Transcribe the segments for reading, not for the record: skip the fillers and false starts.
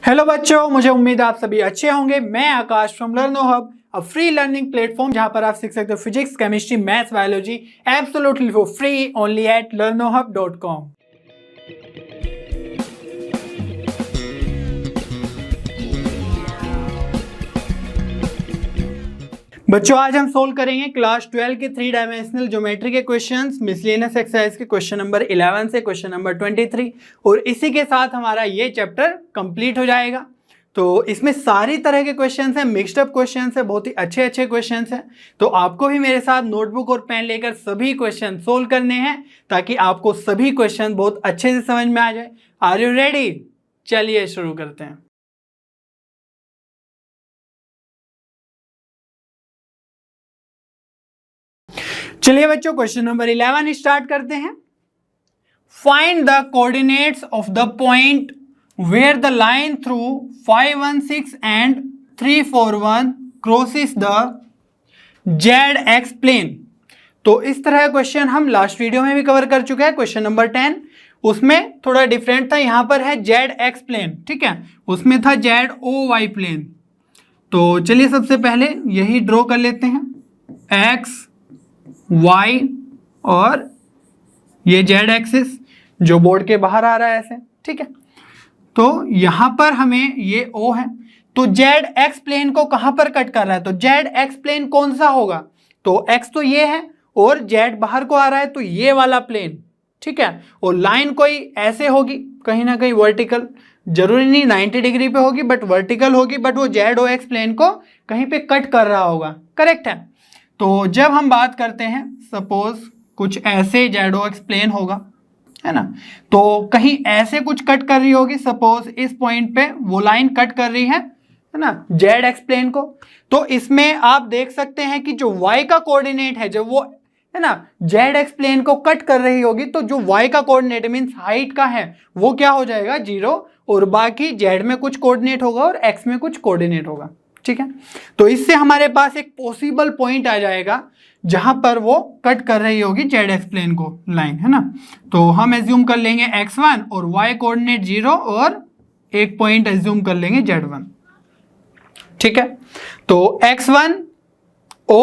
Hello बच्चों, मुझे उम्मीद है आप सभी अच्छे होंगे। मैं Aakash from LearnoHub, a free learning platform जहां पर आप सीख सकते हो physics, chemistry, maths, biology absolutely for free only at learnohub.com। बच्चों, आज हम सोल्व करेंगे क्लास 12 के 3 डायमेंशनल ज्योमेट्री के क्वेश्चंस, मिसलेनियस एक्सरसाइज के क्वेश्चन नंबर 11 से क्वेश्चन नंबर 23, और इसी के साथ हमारा ये चैप्टर कंप्लीट हो जाएगा। तो इसमें सारी तरह के क्वेश्चंस हैं, मिक्स्ड अप क्वेश्चंस हैं, बहुत ही अच्छे अच्छे क्वेश्चंस हैं। तो आपको भी मेरे साथ नोटबुक और पेन लेकर सभी क्वेश्चन सोल्व करने हैं ताकि आपको सभी क्वेश्चन बहुत अच्छे से समझ में आ जाए। Are you ready? चलिए शुरू करते हैं। चलिए बच्चों, क्वेश्चन नंबर 11 स्टार्ट करते हैं। Find the coordinates of the point where the line through 516 and 341 crosses the ZX plane. तो इस तरह का क्वेश्चन हम लास्ट वीडियो में भी कवर कर चुके हैं, क्वेश्चन नंबर 10। उसमें थोड़ा डिफरेंट था, यहां पर है ZX प्लेन, ठीक है, उसमें था ZOY प्लेन। तो चलिए सबसे पहले यही ड्रॉ कर लेते हैं, X Y और ये Z एक्सिस जो बोर्ड के बाहर आ रहा है ऐसे, ठीक है। तो यहां पर हमें ये O है, तो ZX प्लेन को कहां पर कट कर रहा है? तो ZX प्लेन कौन सा होगा? तो X तो ये है और Z बाहर को आ रहा है, तो ये वाला प्लेन, ठीक है। और लाइन कोई ऐसे होगी, कहीं ना कहीं वर्टिकल, जरूरी नहीं 90 डिग्री पे होगी, बट वर्टिकल होगी, बट वो ZOX प्लेन को कहीं पे कट कर रहा होगा, करेक्ट है। तो जब हम बात करते हैं, सपोज कुछ ऐसे ZOX प्लेन होगा, है ना, तो कहीं ऐसे कुछ कट कर रही होगी, सपोज इस पॉइंट पे वो लाइन कट कर रही है ना, ZX प्लेन को। तो इसमें आप देख सकते हैं कि जो Y का कोऑर्डिनेट है, जब वो है ना ZX प्लेन को कट कर रही होगी, तो जो Y का कोऑर्डिनेट मींस हाइट का है वो क्या हो जाएगा? 0, और बाकी Z में कुछ कोऑर्डिनेट होगा और X में कुछ कोऑर्डिनेट होगा, ठीक है। तो इससे हमारे पास एक पॉसिबल पॉइंट आ जाएगा जहां पर वो कट कर रही होगी ZX प्लेन को लाइन, है ना। तो हम एज्यूम कर लेंगे x1 और y कोऑर्डिनेट 0 और एक पॉइंट एज्यूम कर लेंगे z1, ठीक है। तो x1 O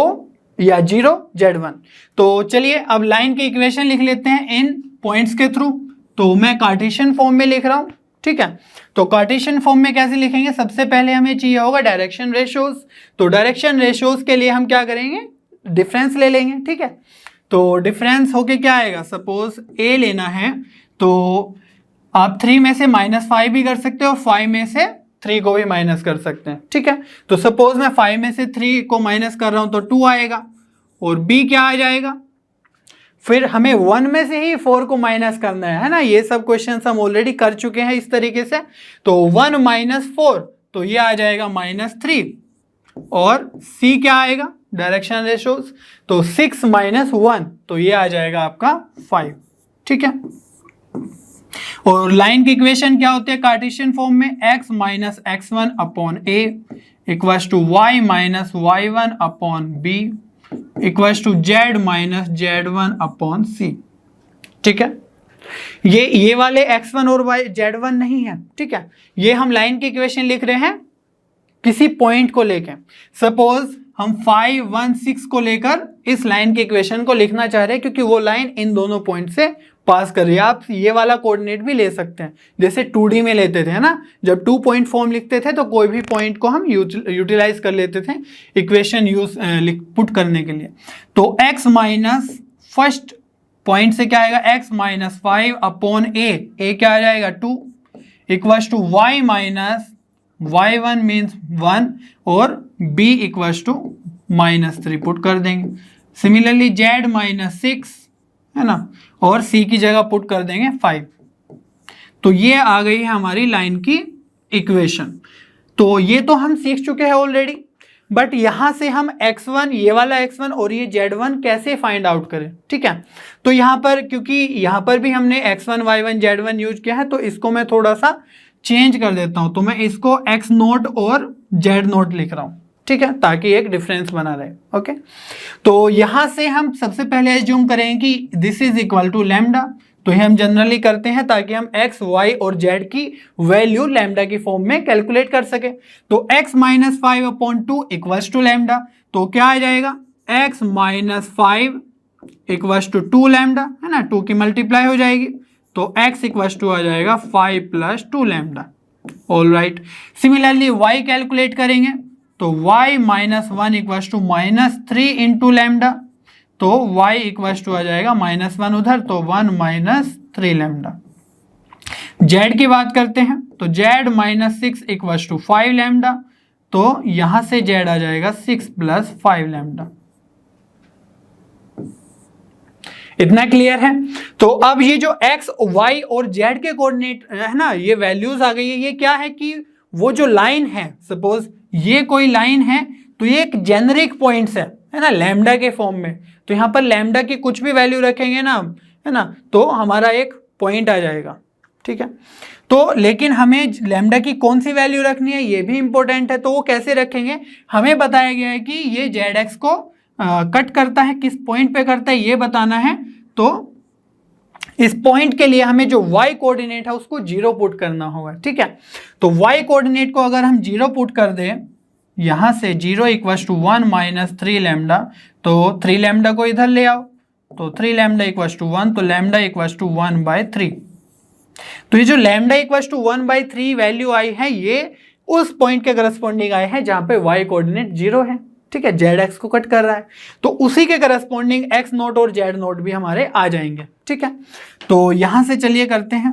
या 0 z1। तो चलिए अब लाइन की इक्वेशन लिख लेते हैं इन पॉइंट्स के थ्रू। तो मैं कार्टेशियन फॉर्म में लिख रहा हूं, ठीक है। तो कार्टेशियन फॉर्म में कैसे लिखेंगे? सबसे पहले हमें चाहिए होगा डायरेक्शन रेशियोज। तो डायरेक्शन रेशियोज के लिए हम क्या करेंगे? डिफरेंस ले लेंगे, ठीक है। तो डिफरेंस होके क्या आएगा? सपोज A लेना है तो आप 3 में से -5 भी कर सकते हो, 5 में से 3 को भी माइनस कर सकते हैं, ठीक है। तो सपोज मैं 5 में से 3 को माइनस कर रहा हूं तो 2 आएगा, और B क्या आ जाएगा? फिर हमें 1 में से ही 4 को माइनस करना है ना। ये सब क्वेश्चन हम ऑलरेडी कर चुके हैं इस तरीके से। तो 1 - 4 तो ये आ जाएगा -3, और C क्या आएगा? डायरेक्शन रेशियोज, तो 6 - 1 तो ये आ जाएगा आपका 5, ठीक है। और लाइन की इक्वेशन क्या होती है कार्टेशियन फॉर्म में? x - x1 upon a equals to y - y1 upon b equals to z - z1 upon c, ठीक है। ये वाले x1 और z1 नहीं है, ठीक है। ये हम लाइन की इक्वेशन लिख रहे हैं किसी पॉइंट को लेकर। सपोज हम 5, 1, 6 को लेकर इस लाइन की इक्वेशन को लिखना चाह रहे हैं, क्योंकि वो लाइन इन दोनों पॉइंट से पास कर रही है। आप ये वाला कोऑर्डिनेट भी ले सकते हैं, जैसे 2D में लेते थे ना, जब 2 पॉइंट फॉर्म लिखते थे तो कोई भी पॉइंट को हम यूटिलाइज कर लेते थे इक्वेशन पुट करने के लिए। तो x माइनस फर्स्ट पॉइंट से क्या आएगा? x - 5 अपॉन a क्या आ जाएगा? 2 equals to y - y1 means 1 और b इक्वल्स टू -3 पुट कर देंगे। सिमिलरली z - 6 है ना, और c की जगह पुट कर देंगे 5। तो ये आ गई है हमारी लाइन की इक्वेशन। तो ये तो हम सीख चुके हैं ऑलरेडी, बट यहां से हम x1, ये वाला x1 और ये z1 कैसे फाइंड आउट करें, ठीक है। तो यहां पर, क्योंकि यहां पर भी हमने x1, y1, z1 यूज किया है, तो इसको मैं थोड़ा सा चेंज कर देता हूं। तो मैं इसको x0 और z0 लिख रहा हूं, ठीक है, ताकि एक डिफरेंस बना रहे, ओके। तो यहां से हम सबसे पहले एज्यूम करें कि this is equal to lambda. तो ये हम जनरली करते हैं ताकि हम x, y और z की वैल्यू लैम्डा की फॉर्म में कैलकुलेट कर सके। तो x minus 5/2 equals to lambda, तो क्या आ जाएगा x minus 5 equals to 2 lambda, है ना, 2 की मल्टीप्लाई हो जाएगी, तो x इक्वल्स टू आ जाएगा 5 plus 2 lambda. All right, similarly y calculate करेंगे तो y minus 1 equals to minus 3 into lambda, तो y इक्वल्स टू आ जाएगा -1 उधर, तो 1 माइनस 3 लैम्डा। z की बात करते हैं तो z minus 6 equals to 5 lambda, तो यहां से z आ जाएगा 6 प्लस 5 लैम्डा। इतना क्लियर है? तो अब ये जो x, y और z के कोऑर्डिनेट है ना, ये वैल्यूज आ गई है। ये क्या है कि वो जो लाइन है, सपोज ये कोई लाइन है, तो ये एक जेनरिक पॉइंट्स है ना, लैम्डा के फॉर्म में। तो यहाँ पर लैम्डा की कुछ भी वैल्यू रखेंगे ना, है ना, तो हमारा एक पॉइंट आ जाएगा, ठीक है। तो लेकिन हमें लैम्डा की कौन सी वैल्यू रखनी है ये भी इंपॉर्टेंट है। तो वो कैसे रखेंगे, हमें बताया गया है कि ये जेड एक्स को कट करता है, किस पॉइंट पे करता है ये बताना है। तो इस पॉइंट के लिए हमें जो y कोऑर्डिनेट है उसको 0 पुट करना होगा, ठीक है। तो y कोऑर्डिनेट को अगर हम 0 पुट कर दें, यहां से 0 इक्वल्स टू 1 माइनस 3 लैम्डा, तो 3 लैम्डा को इधर ले आओ, तो 3 लैम्डा इक्वल्स टू 1, तो लैम्डा इक्वल्स टू 1/3। तो ये जो लैम्डा इक्वल्स टू 1/3 वैल्यू आई है, ये उस पॉइंट के करस्पॉन्डिंग आए हैं जहां पे y कोऑर्डिनेट 0 है, ठीक है, जेड एक्स को कट कर रहा है। तो उसी के करस्पॉन्डिंग एक्स नोट और जेड नोट भी हमारे आ जाएंगे, ठीक है। तो यहां से चलिए करते हैं,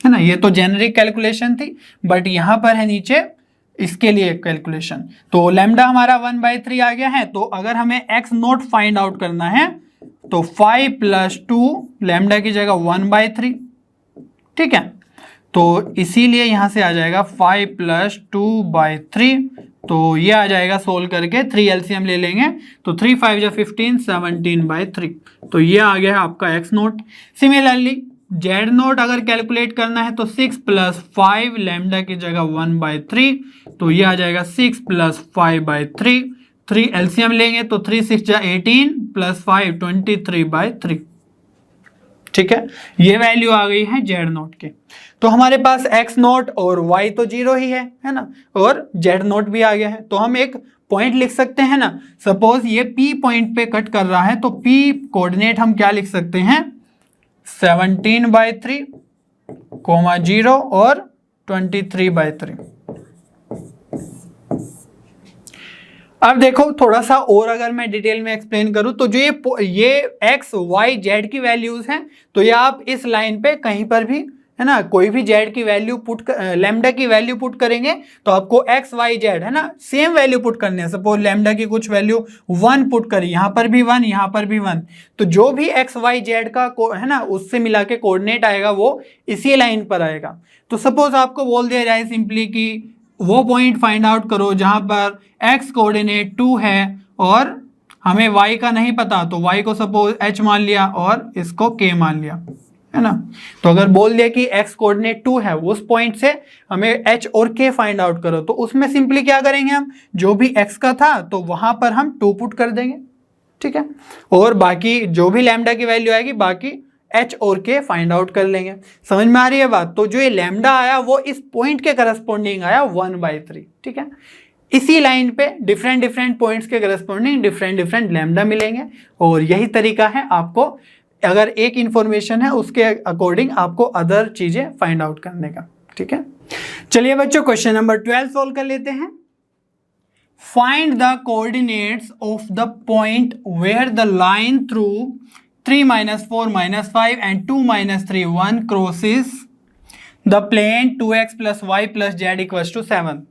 है ना, ये तो जेनरिक कैलकुलेशन थी, बट यहां पर है नीचे इसके लिए कैलकुलेशन। तो लैम्डा हमारा 1/3 आ गया है। तो अगर हमें एक्स नोट फाइंड आउट करना है तो 5 प्लस 2 लैम्डा की जगह 1/3, ठीक है। तो इसीलिए यहां से आ जाएगा 5 प्लस 2/3, तो ये आ जाएगा सोल्व करके 3 एलसीएम ले लेंगे, तो 3 5 जा 15, 17/3। तो ये आ गया है आपका x note. Similarly Z note अगर कैलकुलेट करना है तो 6 प्लस 5 लैम्डा की जगह 1/3, तो ये आ जाएगा 6 प्लस 5/3। 3 एलसीएम लेंगे तो 3 6 जा 18 प्लस 5 23/3, ठीक है। ये वैल्यू आ गई है जेड नोट के। तो हमारे पास एक्स नोट और वाई तो 0 ही है ना, और जेड नोट भी आ गया है। तो हम एक पॉइंट लिख सकते हैं ना, सपोज ये पी पॉइंट पे कट कर रहा है, तो पी कोऑर्डिनेट हम क्या लिख सकते हैं, 17/3, 0 और 23/3। अब देखो थोड़ा सा और अगर मैं डिटेल में एक्सप्लेन करूं तो जो ये एक्स वाई जेड की वैल्यूज हैं, तो ये आप इस लाइन पे कहीं पर भी, है ना, कोई भी जेड की वैल्यू लैम्डा की वैल्यू पुट करेंगे तो आपको एक्स वाई जेड, है ना, सेम वैल्यू पुट करनी है। सपोज लैम्डा की कुछ वैल्यू 1 पुट करी, यहाँ पर भी 1, यहाँ पर भी 1, तो जो भी एक्स वाई जेड का है ना उससे मिला के कोऑर्डिनेट आएगा वो इसी लाइन पर आएगा। तो सपोज आपको बोल दिया जाए सिंपली कि वो पॉइंट फाइंड आउट करो जहां पर x कोऑर्डिनेट 2 है और हमें y का नहीं पता, तो y को सपोज h मान लिया और इसको k मान लिया, है ना। तो अगर बोल दिया कि x कोऑर्डिनेट 2 है, उस पॉइंट से हमें h और k फाइंड आउट करो, तो उसमें सिंपली क्या करेंगे, हम जो भी x का था तो वहां पर हम 2 पुट कर देंगे, ठीक है, और बाकी जो भी लैम्डा की वैल्यू आएगी बाकी h और k फाइंड आउट कर लेंगे। समझ में आ रही है बात? तो जो ये लैम्डा आया वो इस पॉइंट के करस्पॉन्डिंग आया 1/3, ठीक है। इसी लाइन पे डिफरेंट पॉइंट्स के करस्पॉन्डिंग डिफरेंट लैम्डा मिलेंगे, और यही तरीका है आपको, अगर एक इंफॉर्मेशन है उसके अकॉर्डिंग आपको अदर चीजें फाइंड आउट करने का, ठीक है। चलिए बच्चों क्वेश्चन नंबर 12 सोल्व कर लेते हैं। Find the coordinates of the point where the line through 3 - 4 - 5 and 2 - 3 1 crosses the plane 2x + y + z = 7।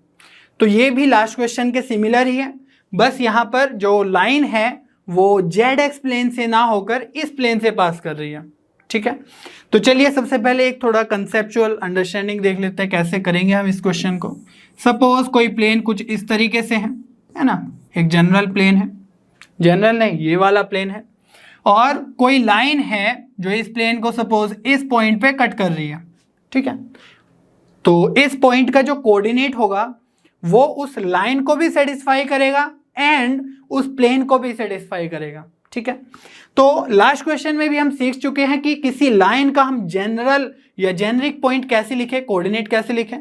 तो ये भी लास्ट क्वेश्चन के सिमिलर ही है, बस यहाँ पर जो लाइन है वो जेड प्लेन से ना होकर इस प्लेन से पास कर रही है, ठीक है। तो चलिए सबसे पहले एक थोड़ा कंसेप्चुअल अंडरस्टैंडिंग देख लेते हैं कैसे करेंगे हम इस क्वेश्चन को। सपोज कोई प्लेन कुछ इस तरीके से है ना, एक जनरल प्लेन है, जनरल नहीं ये वाला प्लेन है, और कोई लाइन है जो इस प्लेन को सपोज इस पॉइंट पे कट कर रही है, ठीक है। तो इस पॉइंट का जो कोऑर्डिनेट होगा वो उस लाइन को भी सेटिस्फाई करेगा एंड उस प्लेन को भी सेटिस्फाई करेगा, ठीक है। तो लास्ट क्वेश्चन में भी हम सीख चुके हैं कि किसी लाइन का हम जनरल या जेनरिक पॉइंट कैसे लिखें, कोऑर्डिनेट कैसे लिखें,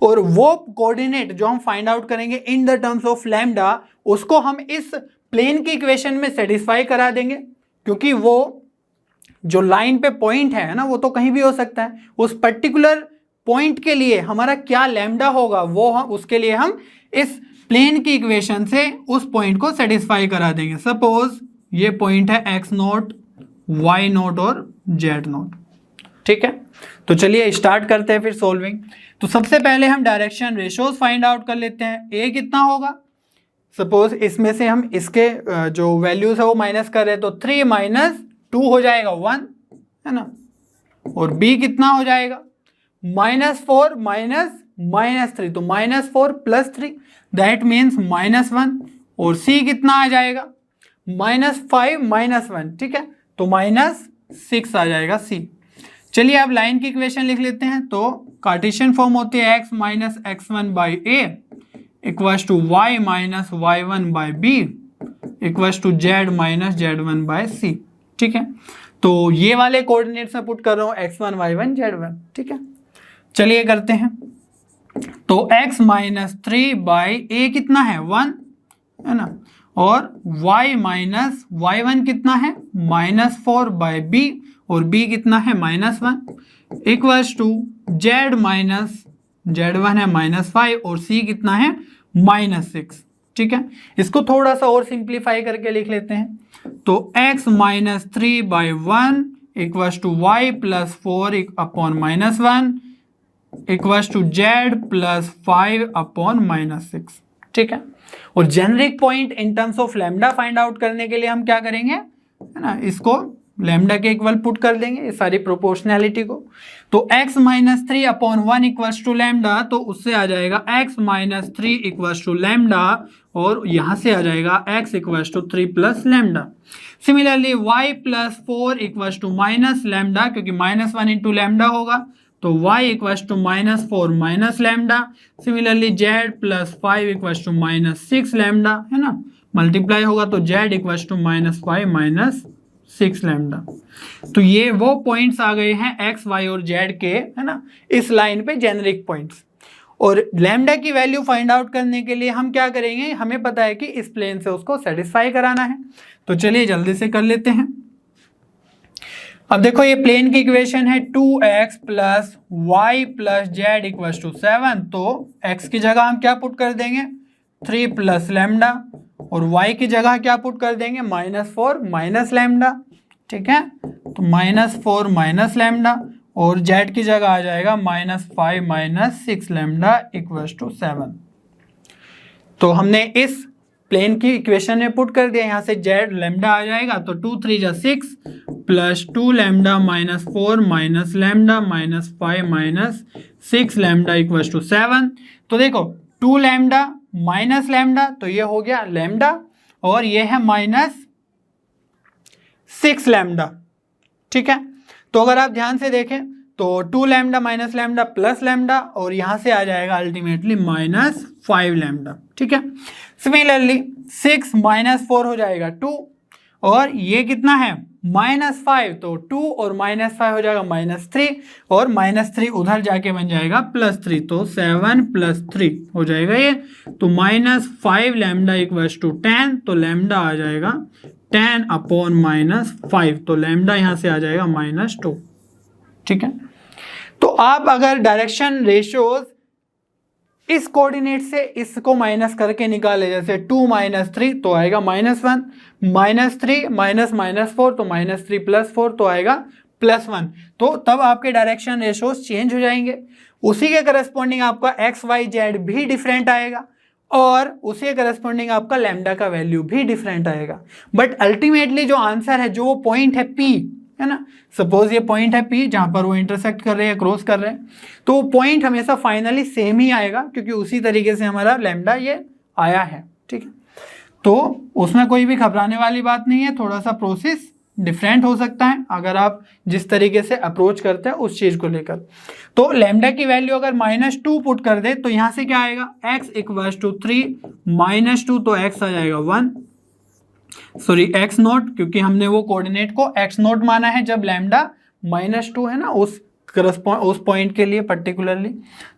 और वो कोऑर्डिनेट जो हम फाइंड आउट करेंगे in the terms of lambda, उसको हम इस प्लेन की इक्वेशन में सेटिस्फाई करा देंगे, क्योंकि वो जो लाइन पे पॉइंट है ना, वो तो कहीं भी हो सकता है। उस पर्टिकुलर पॉइंट के लिए हमारा क्या लैम्डा होगा, वो हम उसके लिए हम इस प्लेन की इक्वेशन से उस पॉइंट को सेटिस्फाई करा देंगे। सपोज ये पॉइंट है x नोट, y नोट और z नोट, ठीक है। तो चलिए स्टार्ट करते हैं फिर सॉल्विंग। तो सबसे पहले हम डायरेक्शन रेशियोज फाइंड आउट कर लेते हैं। a कितना होगा, सपोज इसमें से हम इसके जो वैल्यूज है वो माइनस कर रहे हैं, तो 3 - 2 हो जाएगा 1, है ना। और b कितना हो जाएगा, -4 -3, तो -4 + 3 दैट मीन्स -1। और c कितना आ जाएगा, -5 -1, ठीक है, तो -6 आ जाएगा c। चलिए अब लाइन की इक्वेशन लिख लेते हैं। तो कार्टेशियन फॉर्म होती है x - x1/a equals to y - y1/b equals to z - z1/c, ठीक है। तो ये वाले कोऑर्डिनेट्स में पुट कर रहा हूँ x1 y1 z1, ठीक है। चलिए करते हैं। तो x - 3/a कितना है 1, है ना, और y - y1 कितना है -4/b और b कितना है -1 इक्वल्स टू z - z1 है -5 और c कितना है -6, ठीक है। इसको थोड़ा सा और सिंप्लीफाई करके लिख लेते हैं। तो x - 3/1 equals to y + 4/-1 equals to z + 5/-6, ठीक है। और generic point in terms of lambda find out करने के लिए हम क्या करेंगे, है ना, इसको लैम्डा के इक्वल पुट कर देंगे इस सारी प्रोपोर्शनैलिटी को। तो x - 3/1 इक्वल्स टू लैम्डा, तो उससे आ जाएगा x - 3 इक्वल्स टू लैम्डा, और यहाँ से आ जाएगा x equals to 3 + lambda. Similarly y + 4 equals to -lambda, क्योंकि -1 इंटू लैम्डा होगा, तो y equals to -4 - lambda. Similarly z + 5 equals to -6 lambda, है ना, मल्टीप्लाई होगा तो z इक्वल्स टू -5 - 6 लैम्डा। तो ये वो पॉइंट्स आ गए हैं x, y और z के, है ना, इस लाइन पे जेनरिक पॉइंट्स। और लैम्डा की वैल्यू फाइंड आउट करने के लिए हम क्या करेंगे, हमें पता है कि इस प्लेन से उसको सेटिस्फाई कराना है। तो चलिए जल्दी से कर लेते हैं। अब देखो ये प्लेन की इक्वेशन है 2x + y + z equals to 7। तो x की जगह हम क्या पुट कर देंगे 3 + लैम्डा, और y की जगह क्या पुट कर देंगे -4 - लैम्डा, ठीक है। तो -4 - लैम्डा, और z की जगह आ जाएगा -5 - 6 लैम्डा इक्वल्स टू 7। तो हमने इस प्लेन की इक्वेशन में पुट कर दिया, यहाँ से z लैम्डा आ जाएगा, तो 2 3 जा 6 + 2 lambda -4 - lambda -5 - 6 lambda equals to 7। तो देखो 2 लैम्डा -लैम्डा, तो ये हो गया लैम्डा, और ये है -6 लैम्डा, ठीक है। तो अगर आप ध्यान से देखें तो 2 लैम्डा -लैम्डा + लैम्डा, और यहाँ से आ जाएगा अल्टीमेटली -5 लैम्डा, ठीक है। सिमिलरली 6 - 4 हो जाएगा 2, और ये कितना है -5, तो 2 और -5 हो जाएगा -3, और -3 उधर जाके बन जाएगा +3, तो 7 + 3 हो जाएगा ये। तो -5 लैम्डा इक्वल्स टू 10, तो लैम्डा आ जाएगा 10/-5, तो लैम्डा यहाँ से आ जाएगा -2, ठीक है। तो आप अगर डायरेक्शन रेशियोज इस कोऑर्डिनेट से इसको माइनस करके निकाले, जैसे 2 - 3 तो आएगा -1, -3 -4 तो -3 + 4 तो आएगा +1। तो तब आपके डायरेक्शन रेशियोज चेंज हो जाएंगे। उसी के करस्पॉन्डिंग आपका x y z भी डिफरेंट आएगा, और उसी के करस्पॉन्डिंग आपका लैम्डा का वैल्यू भी डिफरेंट आएगा। बट अल्टीमेटली जो आंसर है, जो वो पॉइंट है P, है ना, सपोज ये पॉइंट है P जहां पर वो इंटरसेक्ट कर रहे हैं, क्रॉस कर रहे हैं, तो वो पॉइंट हमेशा फाइनली सेम ही आएगा, क्योंकि उसी तरीके से हमारा लैम्डा ये आया है, ठीक है। तो उसमें कोई भी घबराने वाली बात नहीं है, थोड़ा सा प्रोसेस डिफरेंट हो सकता है अगर आप जिस तरीके से अप्रोच करते हैं उस चीज को लेकर। तो लैम्डा की वैल्यू अगर -2 पुट कर दे, तो यहां से क्या आएगा x इक्वल्स टू 3 - 2, तो x आ जाएगा 1, सॉरी एक्स नॉट, क्योंकि हमने वो कोऑर्डिनेट को एक्स नॉट माना है जब लैम्डा -2 है ना उस पॉइंट के लिए पर्टिकुलरली।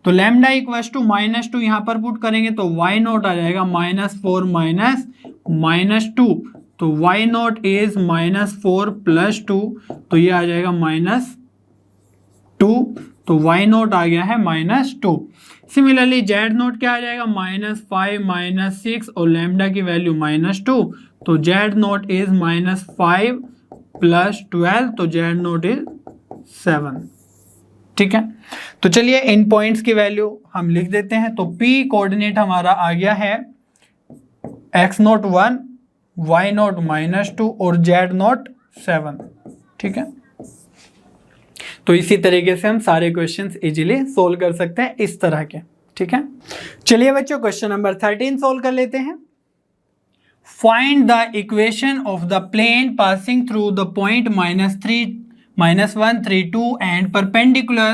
तो लैम्डा इक्वल्स टू -2 यहाँ पर पुट करेंगे तो y नॉट आ जाएगा -4 -2, तो y नॉट इज -4 + 2, तो ये आ जाएगा -2, तो y नॉट आ गया है -2। सिमिलरली z नॉट क्या आ जाएगा -5 -6 और लैम्डा की वैल्यू -2, तो z नॉट इज -5 + 12, तो z नॉट इज 7। ठीक है, तो चलिए इन पॉइंट्स की वैल्यू हम लिख देते हैं। तो p कोऑर्डिनेट हमारा आ गया है x नॉट 1, y नॉट -2 और z नॉट 7। ठीक है, तो इसी तरीके से हम सारे क्वेश्चंस इजीली सोल्व कर सकते हैं इस तरह के। ठीक है, चलिए बच्चों क्वेश्चन नंबर 13 सोल्व कर लेते हैं। Find the equation of the plane passing through the point -3, -1, 3, 2 and perpendicular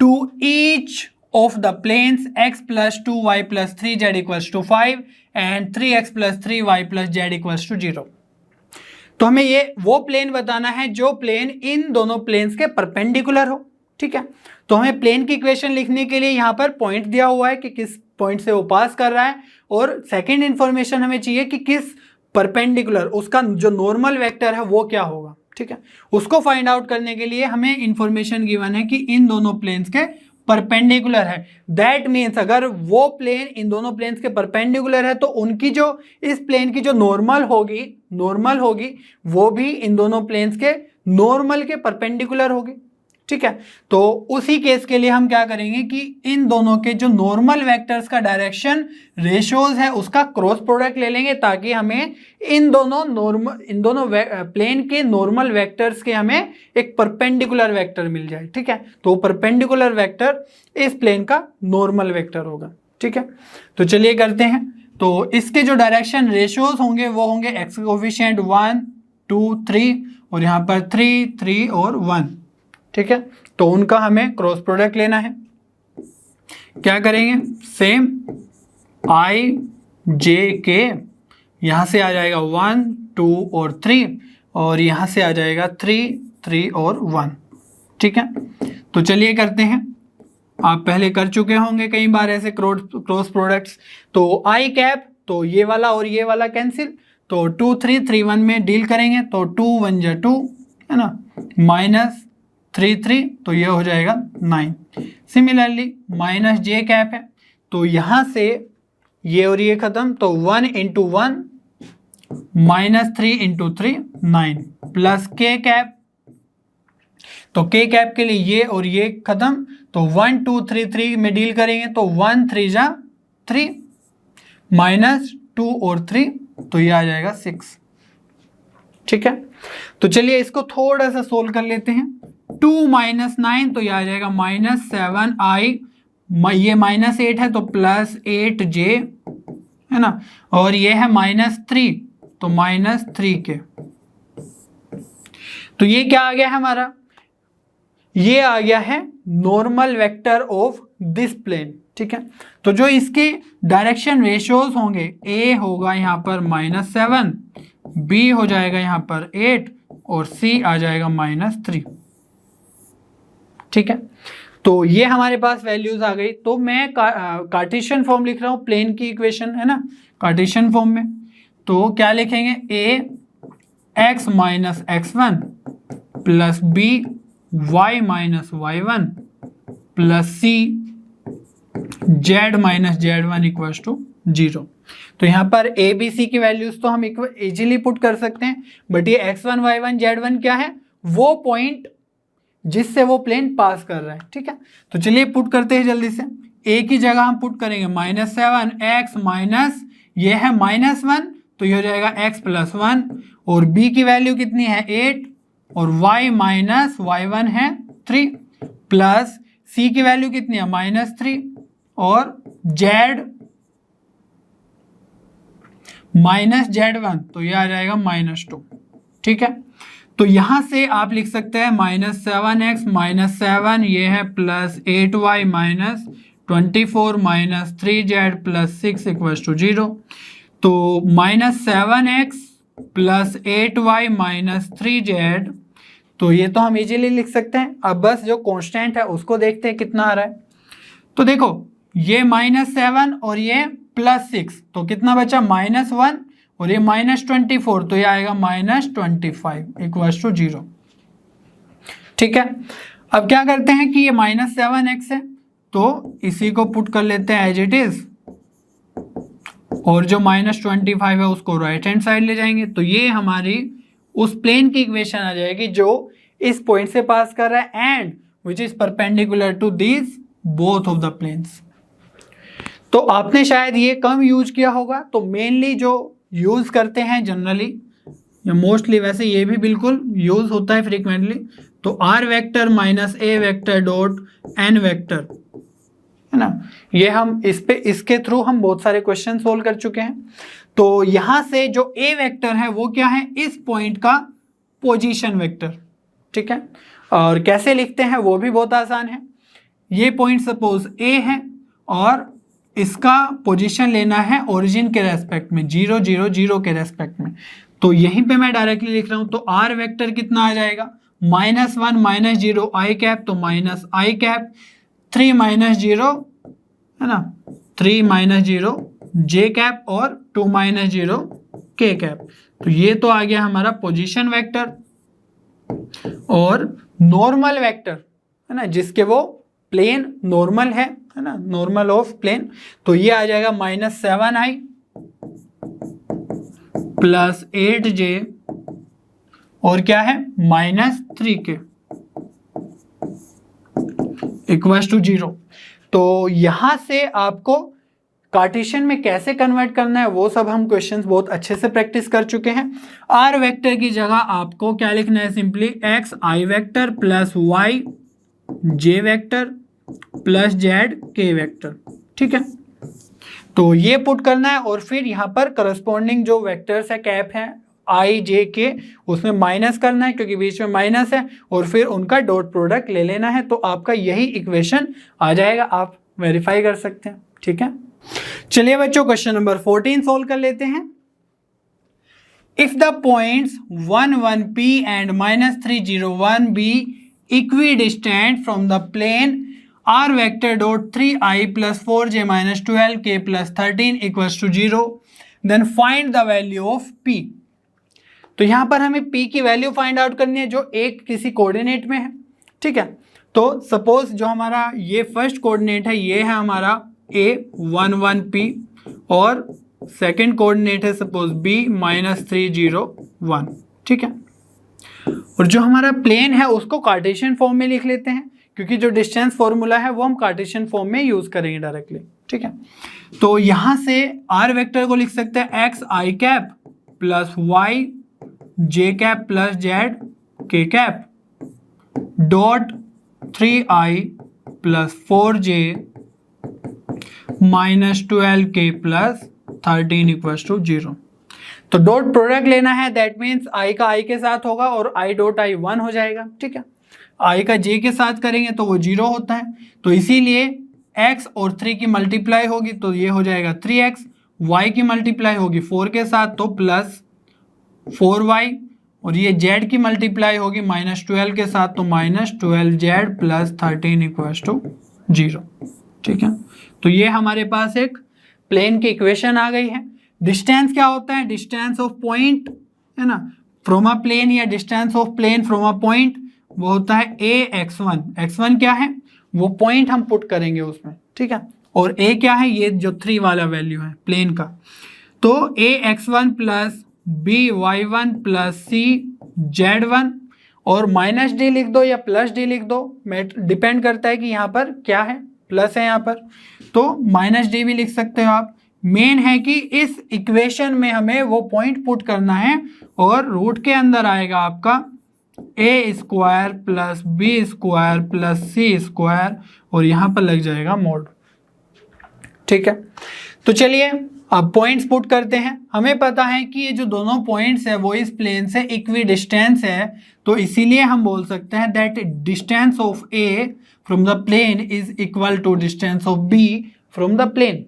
to each of the planes x + 2y + 3z = 5 and 3x + 3y + z = 0। तो हमें ये वो प्लेन बताना है जो प्लेन इन दोनों प्लेन्स के परपेंडिकुलर हो। ठीक है, तो हमें प्लेन की इक्वेशन लिखने के लिए यहाँ पर पॉइंट दिया हुआ है कि किस पॉइंट से वो पास कर रहा है, और सेकेंड इंफॉर्मेशन हमें चाहिए कि किस परपेंडिकुलर उसका जो नॉर्मल वेक्टर है वो क्या होगा। ठीक है, उसको फाइंड आउट करने के लिए हमें इंफॉर्मेशन गिवन है कि इन दोनों प्लेन्स के परपेंडिकुलर है। दैट मीन्स अगर वो प्लेन इन दोनों प्लेन्स के परपेंडिकुलर है तो उनकी जो इस प्लेन की जो नॉर्मल होगी वो भी इन दोनों प्लेन्स के नॉर्मल के परपेंडिकुलर होगी। ठीक है, तो उसी केस के लिए हम क्या करेंगे कि इन दोनों के जो नॉर्मल वेक्टर्स का डायरेक्शन रेशियोज है उसका क्रॉस प्रोडक्ट ले लेंगे, ताकि हमें इन दोनों प्लेन के नॉर्मल वेक्टर्स के हमें एक परपेंडिकुलर वेक्टर मिल जाए। ठीक है, तो परपेंडिकुलर वेक्टर इस प्लेन का नॉर्मल वेक्टर होगा। ठीक है, तो चलिए करते हैं। तो इसके जो डायरेक्शन रेशियोज होंगे वो होंगे एक्स कोफिशिएंट 1, 2, 3 और यहाँ पर 3, 3 और 1। ठीक है, तो उनका हमें क्रॉस प्रोडक्ट लेना है। क्या करेंगे, सेम i j k, यहाँ से आ जाएगा 1, 2 और 3, और यहाँ से आ जाएगा 3, 3 और 1। ठीक है, तो चलिए करते हैं। आप पहले कर चुके होंगे कई बार ऐसे क्रॉस प्रोडक्ट्स। तो i कैप, तो ये वाला और ये वाला कैंसिल, तो 2, 3, 3, 1 में डील करेंगे, तो 2, 1 जा 2 है ना, -3, 3, तो ये हो जाएगा 9। सिमिलरली -j कैप है, तो यहाँ से ये और ये खत्म, तो 1 × 1 -3 × 3 9 प्लस k कैप, तो k कैप के लिए ये और ये खत्म, तो 1, 2, 3, 3 में डील करेंगे, तो 1, 3 जा 3 -2 और 3, तो ये आ जाएगा 6। ठीक है, तो चलिए इसको थोड़ा सा सोल्व कर लेते हैं। 2 - 9, तो ये आ जाएगा -7i, ये -8 है तो +8j है ना, और ये है -3 तो -3k। तो ये क्या आ गया है हमारा, ये आ गया है normal vector of this plane. ठीक है, तो जो इसके डायरेक्शन रेशियोज होंगे, a होगा यहाँ पर -7, b हो जाएगा यहाँ पर 8 और c आ जाएगा -3। ठीक है, तो ये हमारे पास वैल्यूज आ गई। तो मैं कार्टेशियन फॉर्म लिख रहा हूँ, प्लेन की इक्वेशन है ना कार्टेशियन फॉर्म में। तो क्या लिखेंगे, a x - x1 plus b y - y1 plus c z - z1 = 0। तो यहाँ पर a b c की वैल्यूज तो हम इजीली पुट कर सकते हैं, बट ये x1 y1 z1 क्या है, वो पॉइंट जिससे वो प्लेन पास कर रहा है। ठीक है, तो चलिए पुट करते हैं जल्दी से। a की जगह हम पुट करेंगे -7x माइनस ये है -1, तो ये हो जाएगा x + 1, और b की वैल्यू कितनी है 8, और y - y1 है 3, प्लस c की वैल्यू कितनी है -3, और z -z1, तो ये आ जाएगा -2। ठीक है, तो यहाँ से आप लिख सकते हैं -7x - 7 ये है +8y - 24 - 3z + 6 = 0। तो -7x plus 8y minus 3z, तो ये तो हम इजीली लिख सकते हैं। अब बस जो कांस्टेंट है उसको देखते हैं कितना आ रहा है। तो देखो ये -7 और ये +6, तो कितना बचा -1 और ये -24, तो ये आएगा -25 इक्वल्स टू 0। ठीक है, अब क्या करते हैं कि ये -7x है तो इसी को पुट कर लेते हैं एज इट इज, और जो -25 है उसको राइट हैंड साइड ले जाएंगे, तो ये हमारी उस प्लेन की इक्वेशन आ जाएगी जो इस पॉइंट से पास कर रहा है and which is perpendicular to these both of the planes. तो आपने शायद ये कम यूज किया होगा, तो मेनली जो यूज करते हैं जनरली या मोस्टली, वैसे ये भी बिल्कुल यूज होता है फ्रीक्वेंटली, तो r vector minus a vector dot n vector, है ना। ये हम इसके थ्रू हम बहुत सारे क्वेश्चन सोल्व कर चुके हैं। तो यहां से जो a वेक्टर है वो क्या है, इस पॉइंट का पोजीशन वेक्टर। ठीक है, और कैसे लिखते हैं वो भी बहुत आसान है। ये पॉइंट सपोज a है और इसका पोजीशन लेना है ओरिजिन के रेस्पेक्ट में, 0 0 0 के रेस्पेक्ट में, तो यहीं पे मैं डायरेक्टली लिख रहा हूं। तो r वेक्टर कितना आ जाएगा, -1 -0 i कैप, तो -i कैप, 3 -0 है ना, 3 -0 j कैप और 2 -0 k कैप। तो ये तो आ गया हमारा पोजीशन वेक्टर। और नॉर्मल वेक्टर है ना, जिसके वो प्लेन नॉर्मल है ना, नॉर्मल ऑफ प्लेन, तो ये आ जाएगा -7i प्लस 8j और क्या है -3k इक्वल्स टू 0। तो यहां से आपको कार्टेशियन में कैसे कन्वर्ट करना है वो सब हम क्वेश्चंस बहुत अच्छे से प्रैक्टिस कर चुके हैं। r वेक्टर की जगह आपको क्या लिखना है, simply x i vector plus y j vector plus z k vector. ठीक है, तो ये पुट करना है और फिर यहाँ पर करस्पॉन्डिंग जो वेक्टर्स है कैप है i j k, उसमें माइनस करना है क्योंकि बीच में माइनस है, और फिर उनका डॉट प्रोडक्ट ले लेना है, तो आपका यही इक्वेशन आ जाएगा। आप वेरीफाई कर सकते हैं। ठीक है, चलिए बच्चों क्वेश्चन नंबर 14 सोल्व कर लेते हैं। If the points 1 1 p and -3 0 1 be equidistant from the plane r vector dot 3i plus 4j minus 12k plus 13 equals to 0, then find the value of p। तो यहां पर हमें p की value find out करनी है जो एक किसी कोऑर्डिनेट में है। ठीक है, तो सपोज जो हमारा ये फर्स्ट कोऑर्डिनेट है ये है हमारा a 1 1 p और सेकंड कोऑर्डिनेट है सपोज b -3 0 1। ठीक है, और जो हमारा प्लेन है उसको कार्टेशियन फॉर्म में लिख लेते हैं क्योंकि जो डिस्टेंस फॉर्मूला है वो हम कार्टेशियन फॉर्म में यूज करेंगे डायरेक्टली। ठीक है, तो यहां से r वेक्टर को लिख सकते हैं x i cap plus y j cap plus z k cap dot 3i plus 4j minus 12k plus 13 equals to 0। तो डॉट प्रोडक्ट लेना है, दैट मीन्स i का i के साथ होगा और i डॉट i 1 हो जाएगा। ठीक है, i का j के साथ करेंगे तो वो 0 होता है, तो इसीलिए x और 3 की मल्टीप्लाई होगी तो ये हो जाएगा 3x, y की मल्टीप्लाई होगी 4 के साथ तो प्लस 4y, और ये z की मल्टीप्लाई होगी -12 के साथ तो -12z प्लस 13 इक्वल्स टू 0। ठीक है, तो ये हमारे पास एक प्लेन की इक्वेशन आ गई है। डिस्टेंस क्या होता है, डिस्टेंस ऑफ पॉइंट है ना फ्रॉम अ प्लेन, या distance of plane from a point, वो होता है a x1। x1 क्या है, वो पॉइंट हम पुट करेंगे उसमें। ठीक है, और a क्या है, ये जो 3 वाला वैल्यू है प्लेन का, तो a x1 plus b y1 plus c z1, और -d लिख दो या +d लिख दो, डिपेंड करता है कि यहाँ पर क्या है, प्लस है यहाँ पर, तो -d भी लिख सकते हो आप। मेन है कि इस इक्वेशन में हमें वो पॉइंट पुट करना है और रूट के अंदर आएगा आपका a square plus b square plus c square, और यहाँ पर लग जाएगा मोड। ठीक है, तो चलिए अब पॉइंट्स पुट करते हैं। हमें पता है कि ये जो दोनों पॉइंट्स है वो इस प्लेन से इक्वी डिस्टेंस है, तो इसीलिए हम बोल सकते हैं that distance of a from the plane is equal to distance of b from the plane.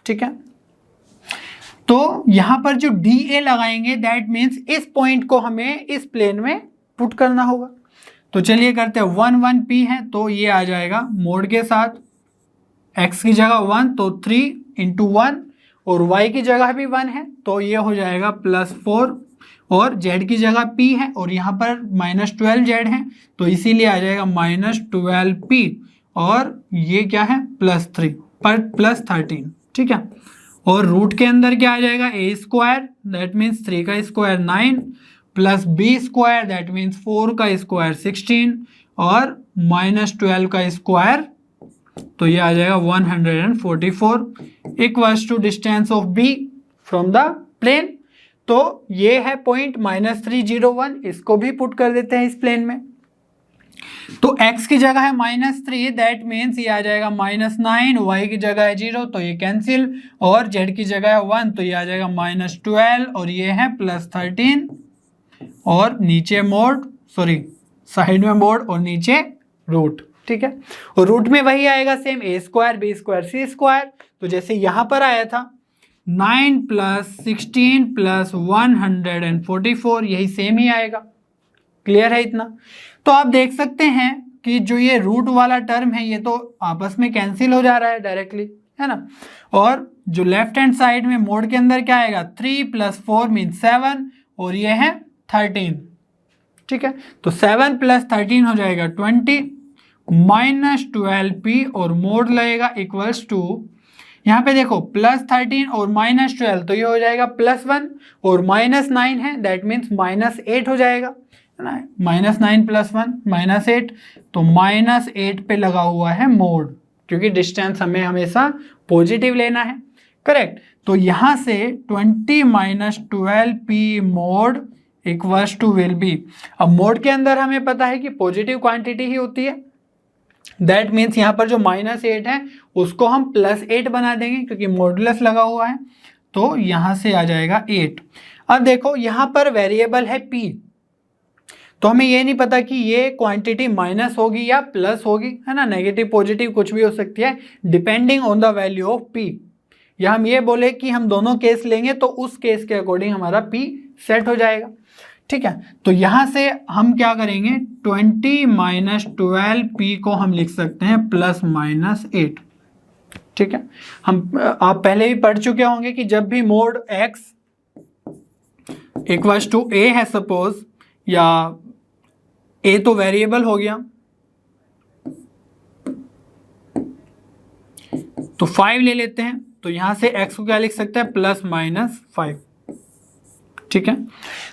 ठीक है, तो यहाँ पर जो DA लगाएंगे दैट मीन्स इस पॉइंट को हमें इस प्लेन में पुट करना होगा। तो चलिए करते हैं 1 1 P है तो ये आ जाएगा मोड के साथ, x की जगह 1 तो 3 इंटू 1 और y की जगह भी 1 है तो ये हो जाएगा +4 और z की जगह p है और यहाँ पर -12z है तो इसीलिए आ जाएगा -12p और ये क्या है +3 पर +13, ठीक है। और रूट के अंदर क्या आ जाएगा a² दैट मीन्स 3 का square 9 plus b² that means 4 का स्क्वायर 16 और -12 का स्क्वायर तो ये आ जाएगा 144 equals to distance of b from the plane. तो ये है पॉइंट -301, इसको भी पुट कर देते हैं इस प्लेन में। तो x की जगह है -3 दैट मीन्स ये आ जाएगा -9, y की जगह है 0 तो ये कैंसिल और z की जगह है 1 तो ये आ जाएगा -12 और ये है +13 और नीचे मोड साइड में मोड और नीचे रूट, ठीक है। और रूट में वही आएगा सेम a² b² c²। तो जैसे यहां पर आया था 9 + 16 + 144 यही सेम ही आएगा। क्लियर है इतना? तो आप देख सकते हैं कि जो ये रूट वाला टर्म है ये तो आपस में कैंसिल हो जा रहा है डायरेक्टली, है ना। और जो लेफ्ट हैंड साइड में मोड के अंदर क्या आएगा 3 + 4 मीन्स 7 और ये है 13, ठीक है। तो 7 + 13 हो जाएगा 20 -12p और मोड लगेगा इक्वल्स टू, यहाँ पे देखो +13 और -12 तो ये हो जाएगा +1 और -9 है दैट मीन्स -8 हो जाएगा, है ना। -9 + 1 -8 तो -8 पे लगा हुआ है मोड क्योंकि डिस्टेंस हमें हमेशा पॉजिटिव लेना है, करेक्ट। तो यहाँ से 20 -12p mod equals to will be, अब मोड के अंदर हमें पता है कि पॉजिटिव क्वांटिटी ही होती है दैट मीन्स यहाँ पर जो -8 है उसको हम +8 बना देंगे क्योंकि मॉडुलस लगा हुआ है तो यहाँ से आ जाएगा 8। अब देखो यहाँ पर वेरिएबल है p तो हमें ये नहीं पता कि ये क्वांटिटी माइनस होगी या प्लस होगी, है ना। नेगेटिव पॉजिटिव कुछ भी हो सकती है depending on the value of p। या हम ये बोले कि हम दोनों केस लेंगे तो उस केस के अकॉर्डिंग हमारा p सेट हो जाएगा, ठीक है। तो यहां से हम क्या करेंगे 20 -12p को हम लिख सकते हैं +-8, ठीक है। आप पहले भी पढ़ चुके होंगे कि जब भी mod x equals to a है सपोज, या a तो वेरिएबल हो गया तो 5 ले लेते हैं तो यहां से x को क्या लिख सकते हैं +-5, ठीक है।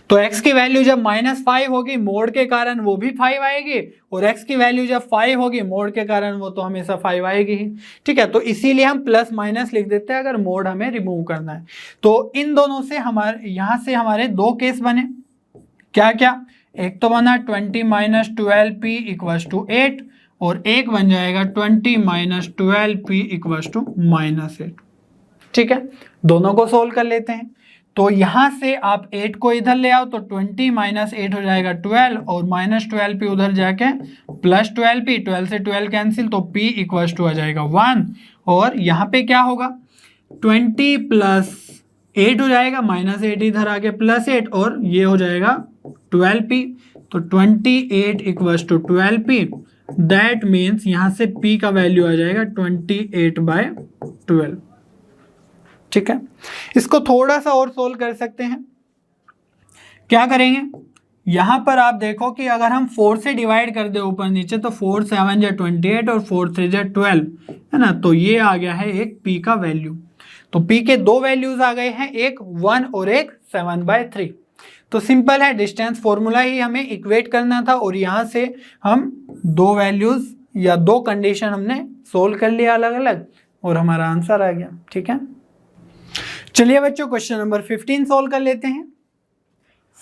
तो x की वैल्यू जब -5 होगी मोड के कारण वो भी 5 आएगी और x की वैल्यू जब 5 होगी मोड के कारण वो तो हमेशा 5 आएगी ही, ठीक है। तो इसीलिए हम +- लिख देते हैं अगर मोड हमें रिमूव करना है। तो इन दोनों से यहां से हमारे दो केस बने, क्या क्या, एक तो बना 20 -12p इक्वल्स टू 8 और एक बन जाएगा 20 -12p इक्वल्स टू -8, ठीक है। दोनों को सोल्व कर लेते हैं। तो यहां से आप 8 को इधर ले आओ तो 20 - 8 हो जाएगा 12 और -12p उधर जाके +12p, 12 से 12 कैंसिल तो p इक्वल्स टू आ जाएगा 1 और यहाँ पे क्या होगा 20 + 8 हो जाएगा, -8 इधर आके +8 और ये हो जाएगा 12p तो 28 equals to 12p that means यहाँ से p का वैल्यू आ जाएगा 28/12, ठीक है। इसको थोड़ा सा और सोल्व कर सकते हैं। क्या करेंगे, यहां पर आप देखो कि अगर हम 4 से डिवाइड कर दे ऊपर नीचे तो 4 7 जा 28 और 4 3 जा 12, है ना। तो ये आ गया है एक p का वैल्यू। तो p के दो वैल्यूज आ गए हैं, एक 1 और एक 7/3। तो सिंपल है, डिस्टेंस फॉर्मूला ही हमें इक्वेट करना था और यहां से हम दो वैल्यूज या दो कंडीशन हमने सोल्व कर लिया अलग अलग और हमारा आंसर आ गया, ठीक है। चलिए बच्चों क्वेश्चन नंबर 15 सोल्व कर लेते हैं।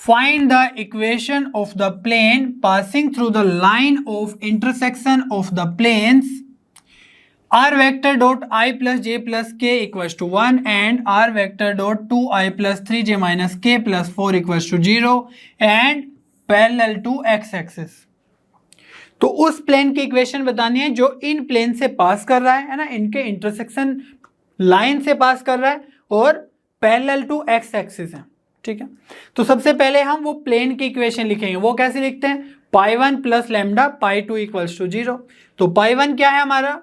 Find the equation of the plane passing through the line of intersection of the planes r vector dot I plus j plus k equals to 1 and r vector dot 2I plus 3j minus k plus 4 equals to 0 and parallel to x axis। तो उस plane की equation बतानी है जो इन plane से पास कर रहा है ना, इनके इंटरसेक्शन लाइन से पास कर रहा है और पैरेलल टू एक्स एक्सिस है, ठीक है। तो सबसे पहले हम वो प्लेन की इक्वेशन लिखेंगे, वो कैसे लिखते हैं, pi 1 plus lambda pi 2 equals to 0। तो पाई 1 क्या है हमारा,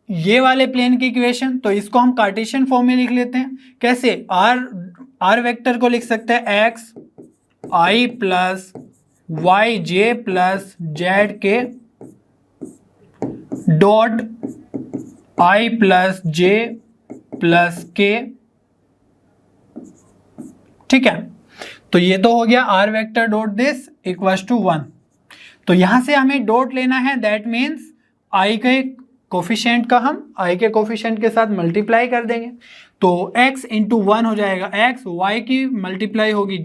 ये वाले प्लेन की इक्वेशन, तो इसको हम कार्टेशियन फॉर्म में लिख लेते हैं। कैसे, आर वेक्टर को लिख सकते हैं x i plus y j plus z k dot i plus j plus k, ठीक है। तो ये तो हो गया r vector dot this equals to 1। तो यहां से हमें डॉट लेना है, दैट मीन्स आई के कोफिशिएंट का हम आई के कोफिशिएंट के साथ मल्टीप्लाई कर देंगे। तो x इंटू 1 हो जाएगा x, y की मल्टीप्लाई होगी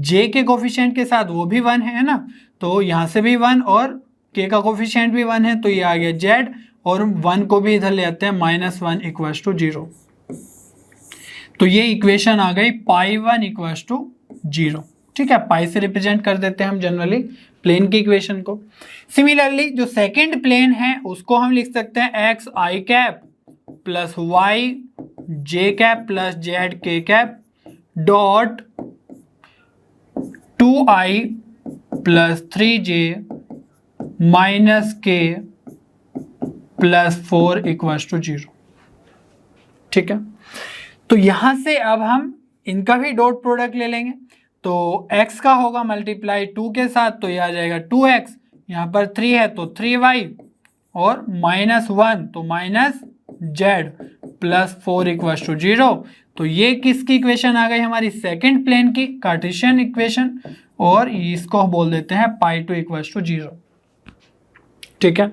j के कोफिशिएंट के साथ, वो भी 1 है ना, तो यहाँ से भी 1 और k का कोफिशिएंट भी 1 है, तो ये आ गया z, और 1 को भी इधर ले आते हैं, -1 इक्वल्स टू 0। तो ये इक्वेशन आ गई पाई 1 इक्वल्स टू 0, ठीक है। पाई से रिप्रेजेंट कर देते हैं हम जनरली प्लेन की इक्वेशन को। सिमिलरली जो सेकंड प्लेन है उसको हम लिख सकते हैं एक्स आई कैप प्लस वाई जे कैप प्लस जेड के cap dot 2i plus 3j minus के प्लस 4 इक्वल्स टू 0, ठीक है। तो यहां से अब हम इनका भी डॉट प्रोडक्ट ले लेंगे। तो x का होगा मल्टीप्लाई 2 के साथ, तो ये आ जाएगा 2x, यहाँ पर 3 है तो 3y, और -1 तो minus z plus 4 equals to 0। तो ये किसकी इक्वेशन आ गई हमारी, सेकंड प्लेन की कार्टेशियन इक्वेशन, और इसको बोल देते हैं पाई 2 इक्वल्स टू 0, ठीक है।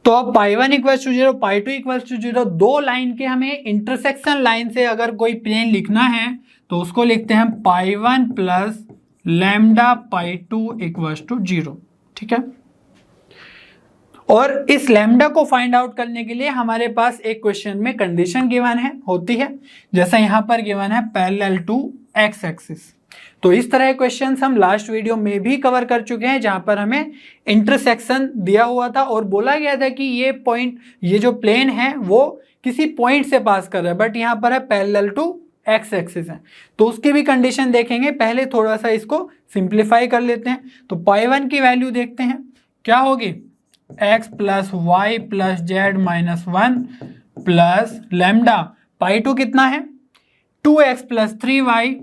तो अब pi 1 equals to 0 pi 2 equals to 0, दो लाइन के हमें इंटरसेक्शन लाइन से अगर कोई प्लेन लिखना है तो उसको लिखते हैं pi 1 plus lambda pi 2 equals to 0, ठीक है। और इस लैम्डा को फाइंड आउट करने के लिए हमारे पास एक क्वेश्चन में कंडीशन गिवन है होती है, जैसा यहां पर गिवन है पैरेलल टू एक्स एक्सिस। तो इस तरह के क्वेश्चंस हम लास्ट वीडियो में भी कवर कर चुके हैं, जहां पर हमें इंटरसेक्शन दिया हुआ था और बोला गया था कि ये पॉइंट, ये जो प्लेन है वो किसी पॉइंट से पास कर रहा है, बट यहां पर है पैरेलल टू एक्स एक्सिस है, तो उसकी भी कंडीशन देखेंगे। पहले थोड़ा सा इसको सिंप्लीफाई कर लेते हैं। तो पाई 1 की वैल्यू देखते हैं क्या होगी, x plus y plus z minus 1 plus lambda pi 2 कितना है 2x plus 3y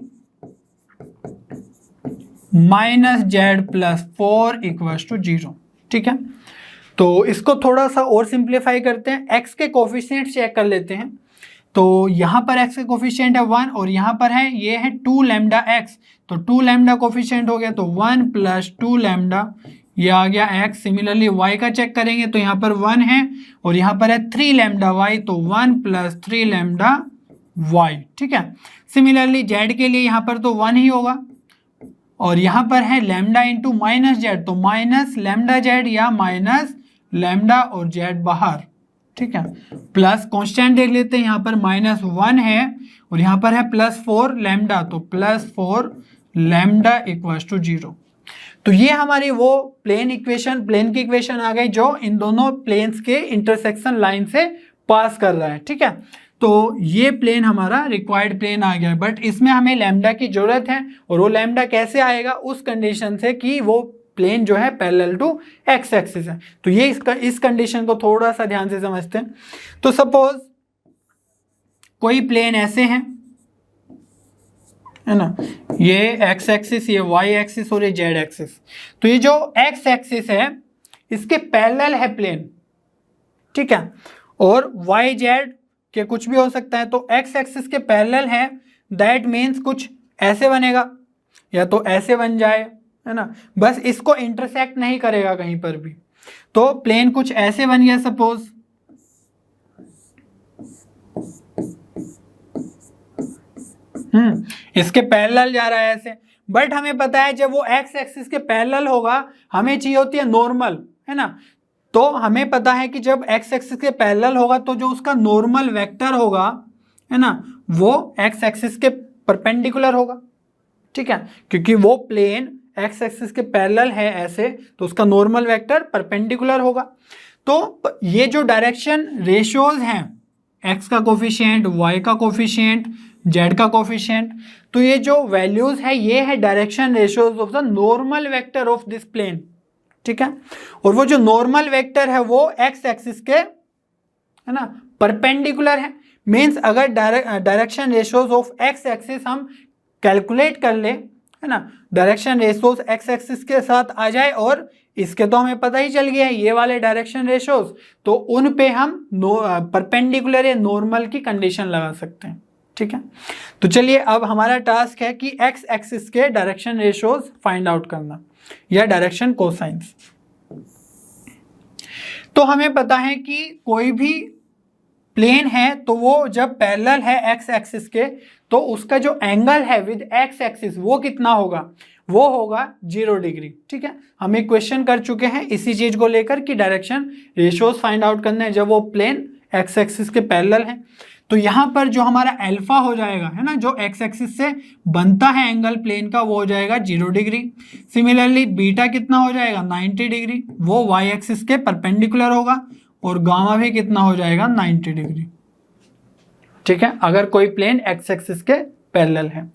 minus z plus 4 equals to 0, ठीक है। तो इसको थोड़ा सा और सिंप्लीफाई करते हैं, x के कोफिशिएंट चेक कर लेते हैं। तो यहाँ पर x के कोफिशिएंट है 1 और यहाँ पर है ये है 2 लैम्डा x, तो 2 लैम्डा कोफिशिएंट हो गया, तो 1 प्लस 2 लैम्डा ये आ गया x। सिमिलरली y का चेक करेंगे तो यहाँ पर 1 है और यहाँ पर है 3 लैम्डा y, तो 1 प्लस 3 लैम्डा y, ठीक है। सिमिलरली z के लिए यहाँ पर तो 1 ही होगा, और यहाँ पर है लैम्डा इंटू माइनस जेड, तो माइनस लैम्डा जेड या माइनस लैम्डा और जेड बाहर, ठीक है। प्लस कांस्टेंट देख लेते हैं, यहाँ पर -1 है और यहाँ पर है +4 लैम्डा, तो +4 लैम्डा इक्वल्स टू 0। तो ये हमारी वो प्लेन की इक्वेशन आ गई जो इन दोनों प्लेन्स के इंटरसेक्शन लाइन से पास कर रहा है, ठीक है। तो ये प्लेन हमारा रिक्वायर्ड प्लेन आ गया, बट इसमें हमें लैम्डा की जरूरत है, और वो लैम्डा कैसे आएगा, उस कंडीशन से कि वो प्लेन जो है पैरेलल टू एक्स एक्सिस है। तो ये इस कंडीशन को थोड़ा सा ध्यान से समझते हैं। तो सपोज कोई प्लेन ऐसे है ना, ये एक्स एक्सिस, ये वाई एक्सिस और ये जेड एक्सिस। तो ये जो एक्स एक्सिस है इसके पैरेलल है प्लेन, ठीक है, और वाई जेड के कुछ भी हो सकता है। तो एक्स एक्सिस के पैरेलल है, दैट मीन्स कुछ ऐसे बनेगा या तो ऐसे बन जाए, है ना, बस इसको इंटरसेक्ट नहीं करेगा कहीं पर भी। तो प्लेन कुछ ऐसे बन गया सपोज, इसके पैरेलल जा रहा है ऐसे, बट हमें पता है जब वो एक्स एक्सिस के पैरेलल होगा हमें चाहिए होती है नॉर्मल, है ना। तो हमें पता है कि जब एक्स एक्सिस के पैरेलल होगा तो जो उसका नॉर्मल वेक्टर होगा, है ना, वो एक्स एक्सिस के परपेंडिकुलर होगा, ठीक है, क्योंकि वो प्लेन एक्स एक्सिस के पैरेलल है ऐसे, तो उसका नॉर्मल वेक्टर परपेंडिकुलर होगा। तो ये जो डायरेक्शन रेशियोज हैं, एक्स का कोफिशिएंट, वाई का कोफिशिएंट, जेड का कोफिशिएंट। तो ये जो वैल्यूज है ये है direction ratios of the normal vector of this plane, ठीक है। और वो जो नॉर्मल वेक्टर है वो एक्स एक्सिस के, है ना, परपेंडिकुलर है। मीन्स अगर direction ratios of x axis हम कैलकुलेट कर ले, है ना, डायरेक्शन रेशियोज एक्स एक्सिस के साथ आ जाए और इसके तो हमें पता ही चल गया है ये वाले डायरेक्शन रेशियोज, तो उन पे हम परपेंडिकुलर या नॉर्मल की कंडीशन लगा सकते हैं, ठीक है। तो चलिए अब हमारा टास्क है कि एक्स एक्सिस के डायरेक्शन रेशियोज फाइंड आउट करना या डायरेक्शन कोसाइंस। तो हमें पता है कि कोई भी प्लेन है तो वो जब पैरेलल है एक्स एक्सिस के तो उसका जो एंगल है विद एक्स एक्सिस वो कितना होगा, वो होगा 0 डिग्री, ठीक है। हम एक क्वेश्चन कर चुके हैं इसी चीज को लेकर कि डायरेक्शन रेशियोज फाइंड आउट करने हैं जब वो प्लेन एक्स एक्सिस के पैरेलल है। तो यहाँ पर जो हमारा अल्फा हो जाएगा, है ना, जो एक्स एक्सिस से बनता है एंगल प्लेन का, वो हो जाएगा 0 डिग्री। सिमिलरली बीटा कितना हो जाएगा 90 डिग्री, वो वाई एक्सिस के परपेंडिकुलर होगा, और गामा भी कितना हो जाएगा 90 डिग्री, ठीक है, अगर कोई प्लेन एक्स एक्सिस के पैरेलल है।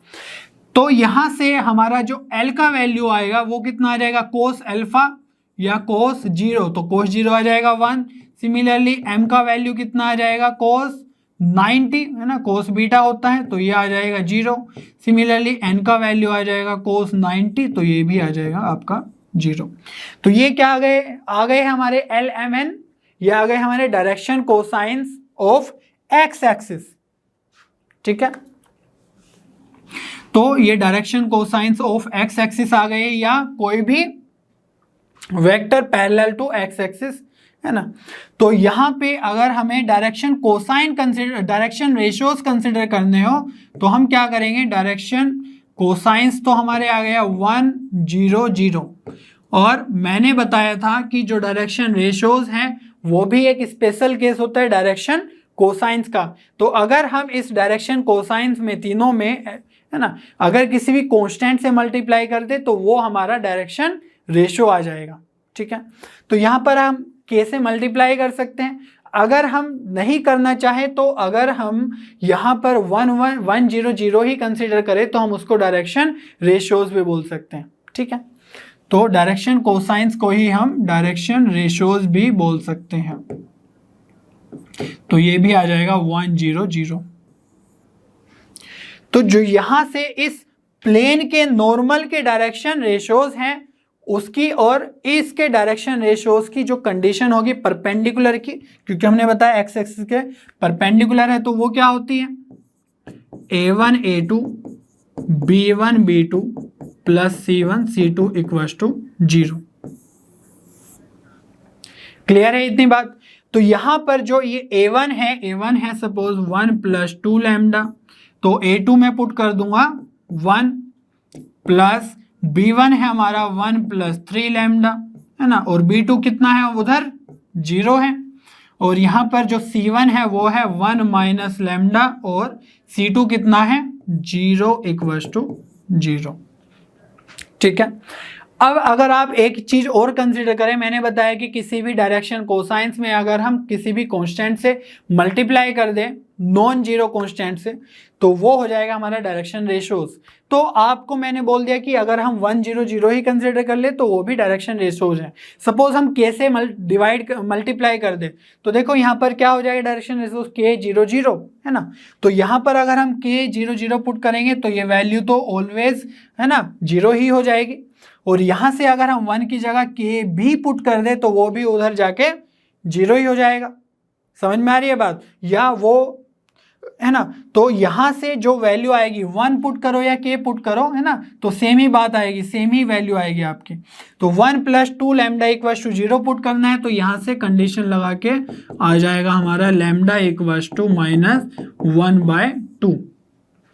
तो यहां से हमारा जो एल का वैल्यू आएगा वो कितना आ जाएगा, कोस अल्फा या कोस 0, तो कोस 0 आ जाएगा 1। सिमिलरली एम का वैल्यू कितना आ जाएगा, कोस 90, है ना, कोस बीटा होता है तो ये आ जाएगा 0। सिमिलरली एन का वैल्यू आ जाएगा कोस 90, तो ये भी आ जाएगा आपका 0। तो ये क्या आ गए हमारे एल एम एन, ये आ गए हमारे direction cosines of x axis, ठीक है। तो ये direction cosines of x axis आ गए, या कोई भी vector parallel to x axis, है ना। तो यहां पे अगर हमें direction cosine direction ratios consider करने हो तो हम क्या करेंगे, डायरेक्शन कोसाइंस तो हमारे आ गया 1 0 0, और मैंने बताया था कि जो डायरेक्शन रेशियोज हैं वो भी एक स्पेशल केस होता है डायरेक्शन कोसाइंस का। तो अगर हम इस डायरेक्शन कोसाइंस में तीनों में, है ना, अगर किसी भी कांस्टेंट से मल्टीप्लाई कर दे तो वो हमारा डायरेक्शन रेशियो आ जाएगा, ठीक है। तो यहाँ पर हम के से मल्टीप्लाई कर सकते हैं। अगर हम नहीं करना चाहे तो अगर हम यहाँ पर 1 0 0 ही कंसीडर करें तो हम उसको डायरेक्शन रेशियोज भी बोल सकते हैं, ठीक है। तो डायरेक्शन कोसाइंस को ही हम डायरेक्शन रेशियोज भी बोल सकते हैं। तो ये भी आ जाएगा 1 0 0। तो जो यहां से इस प्लेन के नॉर्मल के डायरेक्शन रेशियोज हैं उसकी और इसके डायरेक्शन रेशियोज की जो कंडीशन होगी परपेंडिकुलर की, क्योंकि हमने बताया एक्स एक्सिस के परपेंडिकुलर है, तो वो क्या होती है, a1 a2 b1 b2 plus c1 c2 equals to 0। Clear है इतनी बात। तो यहां पर जो ये a1 है सपोज 1 + 2 लैम्डा, तो a2 में पुट कर दूंगा 1 प्लस b1 है हमारा 1 + 3 लैम्डा, है ना, और b2 कितना है उधर 0 है, और यहाँ पर जो c1 है वो है 1 - लैम्डा, और c2 कितना है 0 इक्वल्स टू 0, ठीक है। अब अगर आप एक चीज और कंसीडर करें, मैंने बताया कि किसी भी डायरेक्शन कोसाइंस में अगर हम किसी भी कांस्टेंट से मल्टीप्लाई कर दें नॉन जीरो कांस्टेंट से तो वो हो जाएगा हमारा डायरेक्शन रेशियोज। तो आपको मैंने बोल दिया कि अगर हम 1 0 0 ही कंसीडर कर ले तो वो भी डायरेक्शन रेशियोज है। सपोज हम के से मल्टीप्लाई कर दे तो देखो यहाँ पर क्या हो जाएगा डायरेक्शन रेशियोज के 0 0, है ना। तो यहाँ पर अगर हम के 0 0 पुट करेंगे तो ये वैल्यू तो ऑलवेज, है ना, 0 ही हो जाएगी, और यहाँ से अगर हम 1 की जगह के भी पुट कर दे तो वो भी उधर जाके 0 ही हो जाएगा। समझ में आ रही है बात, या वो, है ना। तो यहाँ से जो वैल्यू आएगी 1 पुट करो या के पुट करो, है ना, तो सेम ही बात आएगी, सेम ही वैल्यू आएगी आपकी। तो 1 + 2 लैम्डा इक्वल्स टू 0 पुट करना है तो यहाँ से कंडीशन लगा के आ जाएगा हमारा लैम्डा इक्वल्स टू -1/2,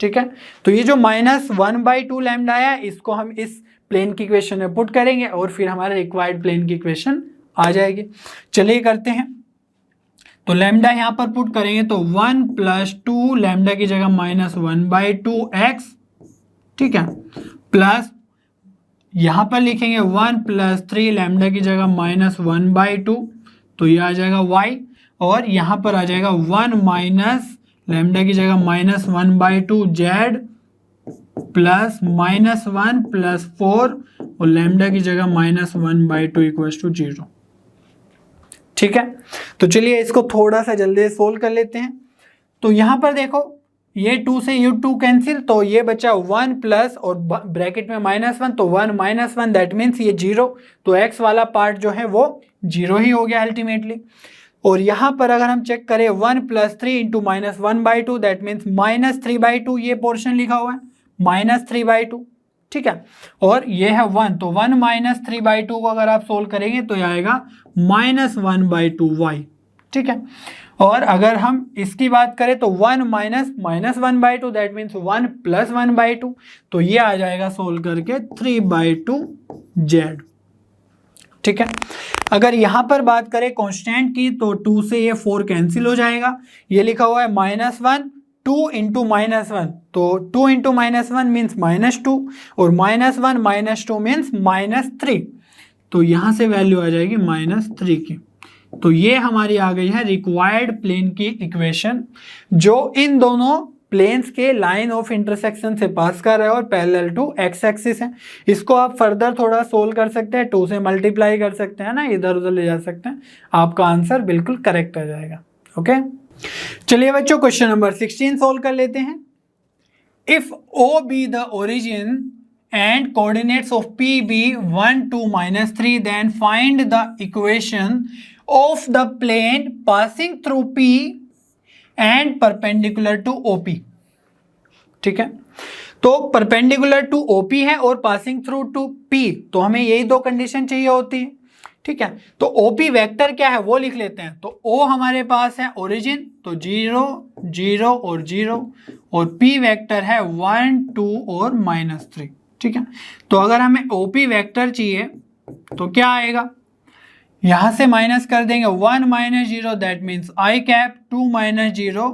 ठीक है। तो ये जो -1/2 लैम्डा आया इसको हम इस प्लेन की इक्वेशन में पुट करेंगे और फिर हमारे रिक्वायर्ड प्लेन की इक्वेशन आ जाएगी। चलिए करते हैं। तो लैम्डा यहाँ पर पुट करेंगे तो 1 + 2 लैम्डा की जगह -1/2x, ठीक है, प्लस यहाँ पर लिखेंगे 1 + 3 लैम्डा की जगह -1/2, तो ये आ जाएगा y, और यहाँ पर आ जाएगा 1 - लैम्डा की जगह -1/2 जेड प्लस -1 प्लस 4 और लैम्डा की जगह -1/2 इक्वल्स टू 0। ठीक है, तो चलिए इसको थोड़ा सा जल्दी सोल्व कर लेते हैं। तो यहां पर देखो ये 2 से ये 2 कैंसिल, तो ये बचा 1 प्लस और ब्रैकेट में -1, तो 1 -1 दैट मीन्स ये 0, तो x वाला पार्ट जो है वो 0 ही हो गया अल्टीमेटली। और यहाँ पर अगर हम चेक करें 1 + 3 इंटू -1/2 दैट मीन्स -3/2 ये पोर्शन लिखा हुआ है, -3/2। ठीक है, और ये है 1, तो 1 - 3/2 को अगर आप सोल्व करेंगे तो ये आएगा -1/2y। ठीक है, और अगर हम इसकी बात करें तो 1 - -1/2 दैट मीन्स 1 + 1/2, तो ये आ जाएगा सोल्व करके 3/2z। ठीक है, अगर यहां पर बात करें कांस्टेंट की तो 2 से ये 4 कैंसिल हो जाएगा, ये लिखा हुआ है -1 2 इंटू -1, तो 2 इंटू -1 मीन्स -2 और -1 - 2 मीन्स -3, तो यहां से वैल्यू आ जाएगी -3 की। तो ये हमारी आ गई है रिक्वायर्ड प्लेन की इक्वेशन, जो इन दोनों प्लेन्स के लाइन ऑफ इंटरसेक्शन से पास कर रहा है और पैरेलल टू एक्स एक्सिस है। इसको आप फर्दर थोड़ा सोल्व कर सकते हैं, 2 से मल्टीप्लाई कर सकते हैं ना, इधर उधर ले जा सकते हैं, आपका आंसर बिल्कुल करेक्ट आ जाएगा। ओके, चलिए बच्चों क्वेश्चन नंबर 16 सोल्व कर लेते हैं। If O be the origin and coordinates of P be 1 2 -3, then find the equation of the plane passing through P and perpendicular to OP। ठीक है, तो परपेंडिकुलर टू OP है और पासिंग थ्रू टू P, तो हमें यही दो condition चाहिए होती है। ठीक है, तो OP वेक्टर क्या है वो लिख लेते हैं। तो O हमारे पास है ओरिजिन, तो 0 0 और 0, और P वेक्टर है 1 2 और -3। ठीक है, तो अगर हमें OP वेक्टर चाहिए तो क्या आएगा, यहां से माइनस कर देंगे 1 - 0 that means I cap, 2 - 0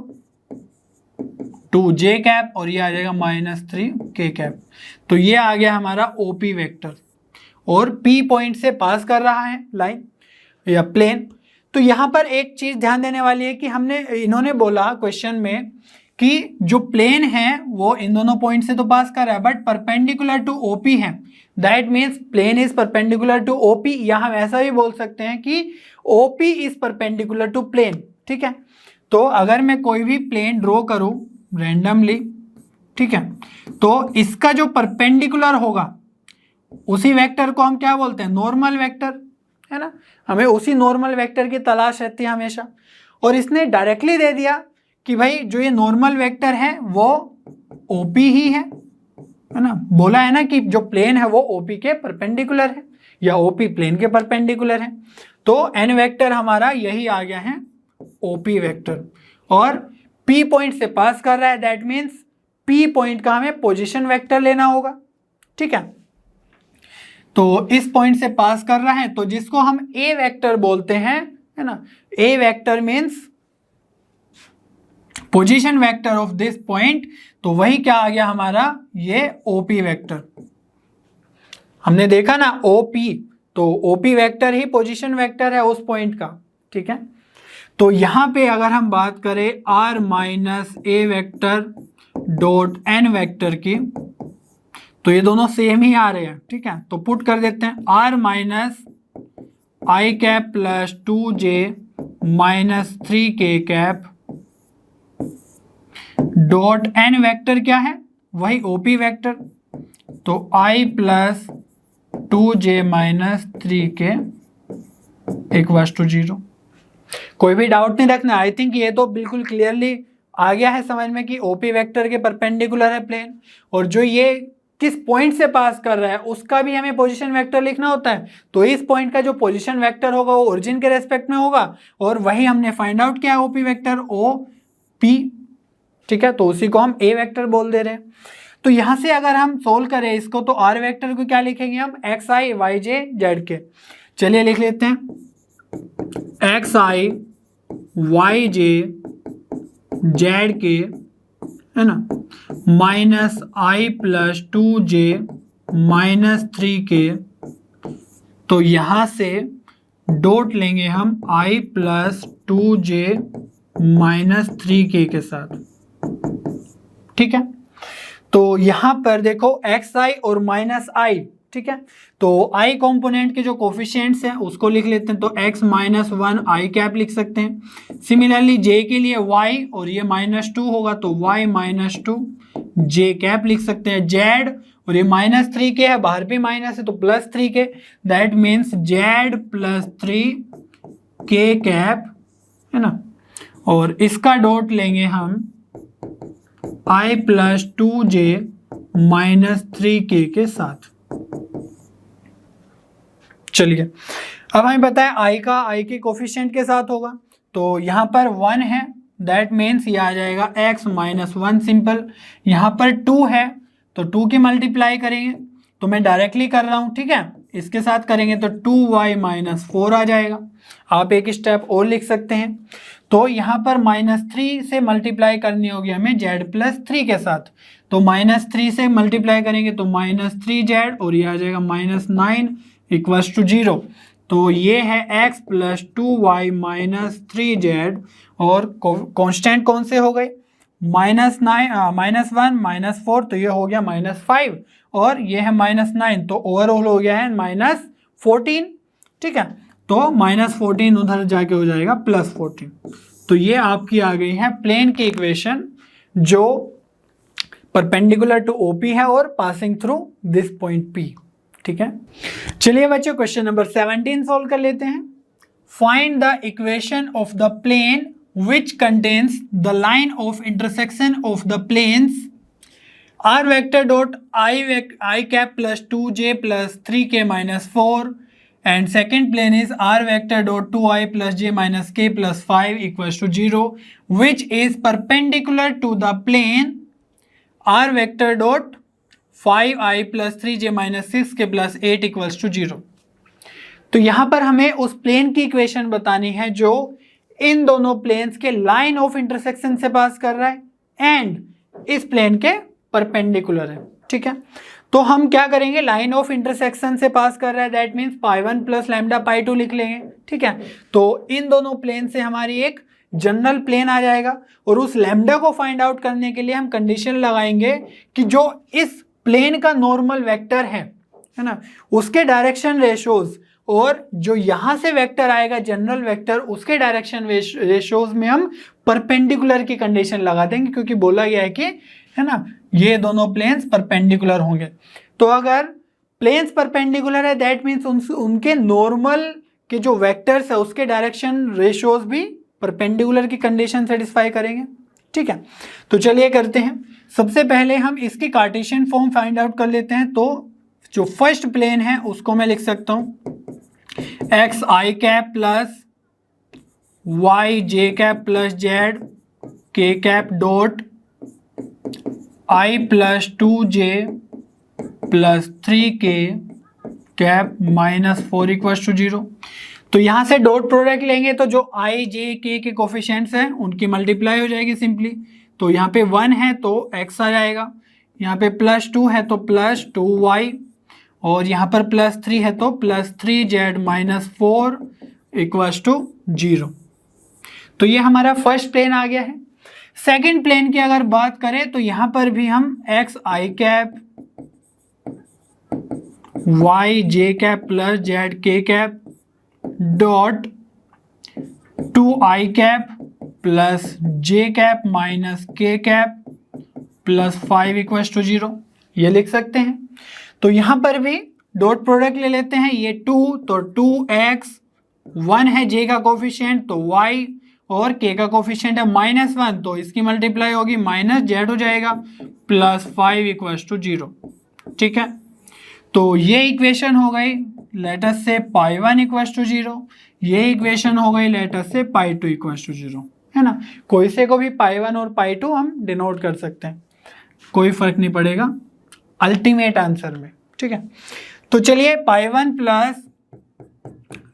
2j cap, और ये आ जाएगा -3k कैप। तो ये आ गया हमारा OP वेक्टर, और P पॉइंट से पास कर रहा है लाइन या प्लेन। तो यहां पर एक चीज ध्यान देने वाली है कि इन्होंने बोला क्वेश्चन में कि जो प्लेन है वो इन दोनों पॉइंट से तो पास कर रहा है, बट परपेंडिकुलर टू OP है, that means plane is perpendicular to OP, या हम ऐसा भी बोल सकते हैं कि OP is perpendicular to plane. ठीक है, तो अगर मैं कोई भी प्लेन ड्रॉ करूं रैंडमली, ठीक है, तो इसका जो परपेंडिकुलर होगा उसी वेक्टर को हम क्या बोलते हैं, नॉर्मल वेक्टर, है ना। हमें उसी नॉर्मल वेक्टर की तलाश रहती है हमेशा, और इसने डायरेक्टली दे दिया कि भाई जो ये नॉर्मल वेक्टर है वो OP ही है ना। बोला है ना कि जो प्लेन है वो OP के परपेंडिकुलर है या OP प्लेन के परपेंडिकुलर है, तो n वेक्टर हमारा यही आ गया है OP वेक्टर, और P पॉइंट से पास कर रहा है, दैट मीन्स P पॉइंट का हमें पोजीशन वेक्टर लेना होगा। ठीक है, तो इस पॉइंट से पास कर रहा है, तो जिसको हम A वेक्टर बोलते हैं, है ना, A vector means position vector of this point, तो वही क्या आ गया हमारा, ये OP वेक्टर। हमने देखा ना OP, तो OP वेक्टर ही पोजीशन वेक्टर है उस पॉइंट का। ठीक है, तो यहां पे अगर हम बात करें R - A vector dot N vector की, तो ये दोनों सेम ही आ रहे हैं। ठीक है, तो पुट कर देते हैं R - I cap plus 2j - 3k cap dot N vector क्या है, वही OP वेक्टर, तो I plus 2j - 3k equals to 0। कोई भी डाउट नहीं रखना, आई थिंक ये तो बिल्कुल क्लियरली आ गया है समझ में कि OP वेक्टर के परपेंडिकुलर है प्लेन, और जो ये किस पॉइंट से पास कर रहा है उसका भी हमें पोजीशन वेक्टर लिखना होता है। तो इस पॉइंट का जो पोजीशन वेक्टर होगा वो ओरिजिन के रेस्पेक्ट में होगा, और वही हमने फाइंड आउट किया OP वेक्टर OP। ठीक है, तो उसी को हम A वेक्टर बोल दे रहे हैं। तो यहां से अगर हम सोल्व करें इसको, तो R वेक्टर को क्या लिखेंगे हम, XI YJ ZK। चलिए लिख लेते हैं XI YJ ZK, है ना, -I प्लस 2j - 3k, तो यहां से डॉट लेंगे हम I प्लस 2j -3k के साथ, ठीक है। तो यहां पर देखो xi और -i, ठीक है। तो i कंपोनेंट के जो कोफिशिएंट्स हैं उसको लिख लेते हैं, तो x -1 i कैप लिख सकते हैं। सिमिलरली j के लिए y और ये -2 होगा तो y -2 j कैप लिख सकते हैं। z और ये -3k है, बाहर भी माइनस है तो +3k, that means z +3k cap, है ना। और इसका डॉट लेंगे हम i +2j -3k के साथ। चलिए अब हमें पता है i के कोफिशिएंट के साथ होगा, तो यहाँ पर 1 है, दैट मीन्स ये आ जाएगा x -1 सिंपल। यहाँ पर 2 है तो 2 की मल्टीप्लाई करेंगे, तो मैं डायरेक्टली कर रहा हूँ, ठीक है। इसके साथ करेंगे तो 2y -4 आ जाएगा। आप एक स्टेप और लिख सकते हैं, तो यहाँ पर -3 से मल्टीप्लाई करनी होगी हमें z +3 के साथ, तो -3 से मल्टीप्लाई करेंगे तो -3z और ये आ जाएगा -9 = 0। तो ये है x +2y -3z और कांस्टेंट कौन से हो गए, -1 -4, तो ये हो गया -5 और ये है -9, तो ओवरऑल हो गया है -14, ठीक है। तो -14 उधर जाके हो जाएगा +14। तो ये आपकी आ गई है प्लेन की इक्वेशन जो परपेंडिकुलर टू OP है और passing through this point P, ठीक है। चलिए बच्चों क्वेश्चन नंबर 17 सॉल्व कर लेते हैं। Find the equation of the plane which contains the line of intersection of the planes r vector dot I cap plus 2j plus 3k minus 4 and second plane is r vector dot 2i plus j minus k plus 5 equals to 0 which is perpendicular to the plane r vector dot 5i plus 3j minus 6k plus 8 equals to 0। तो यहां पर हमें उस plane की equation बतानी है जो इन दोनों प्लेन्स के लाइन ऑफ इंटरसेक्शन से पास कर रहा है एंड इस प्लेन के परपेंडिकुलर है, ठीक है। तो हम क्या करेंगे, लाइन ऑफ इंटरसेक्शन से पास कर रहा है, दैट मीन्स π1 + लैम्डा π2 लिख लेंगे, ठीक है। तो इन दोनों प्लेन से हमारी एक जनरल प्लेन आ जाएगा और उस लैम्डा को फाइंड आउट करने के लिए हम कंडीशन लगाएंगे कि जो इस प्लेन का नॉर्मल वेक्टर है ना, उसके डायरेक्शन रेशोज और जो यहां से वेक्टर आएगा जनरल वेक्टर उसके डायरेक्शन रेशोज में हम परपेंडिकुलर की कंडीशन लगा देंगे, क्योंकि बोला गया है कि, है ना, ये दोनों प्लेन्स परपेंडिकुलर होंगे। तो अगर प्लेन्स परपेंडिकुलर है दैट मीन्स उनके नॉर्मल के जो वेक्टर्स है उसके डायरेक्शन रेशोज भी परपेंडिकुलर की कंडीशन सेटिस्फाई करेंगे, ठीक है। तो चलिए करते हैं। सबसे पहले हम इसकी कार्टेशियन फॉर्म फाइंड आउट कर लेते हैं। तो जो फर्स्ट प्लेन है उसको मैं लिख सकता हूं xi cap plus yj cap plus zk cap dot i + 2j + 3k cap -4 = 0। तो यहां से डॉट प्रोडक्ट लेंगे तो जो i j k के कोफिशिएंट्स हैं उनकी मल्टीप्लाई हो जाएगी सिंपली। तो यहाँ पे 1 है तो x आ जाएगा, यहाँ पे +2 है तो +2y और यहाँ पर +3 है तो +3z -4 = 0। तो ये हमारा फर्स्ट प्लेन आ गया है। सेकंड प्लेन की अगर बात करें तो यहाँ पर भी हम xi cap yj cap plus zk cap dot 2i cap plus j cap minus k cap plus 5 = 0 ये लिख सकते हैं। तो यहां पर भी डॉट प्रोडक्ट ले लेते हैं, ये 2 तो 2x, 1 है j का कोफिशिएंट तो y और k का कोफिशिएंट है -1 तो इसकी मल्टीप्लाई होगी -z हो जाएगा प्लस 5 = 0, ठीक है। तो ये इक्वेशन हो गई, लेट अस से π1 = 0, ये इक्वेशन हो गई लेट अस से π2 = 0, है ना। कोई से को भी π1 और π2 हम डिनोट कर सकते हैं, कोई फर्क नहीं पड़ेगा अल्टीमेट आंसर में, ठीक है। तो चलिए π1 प्लस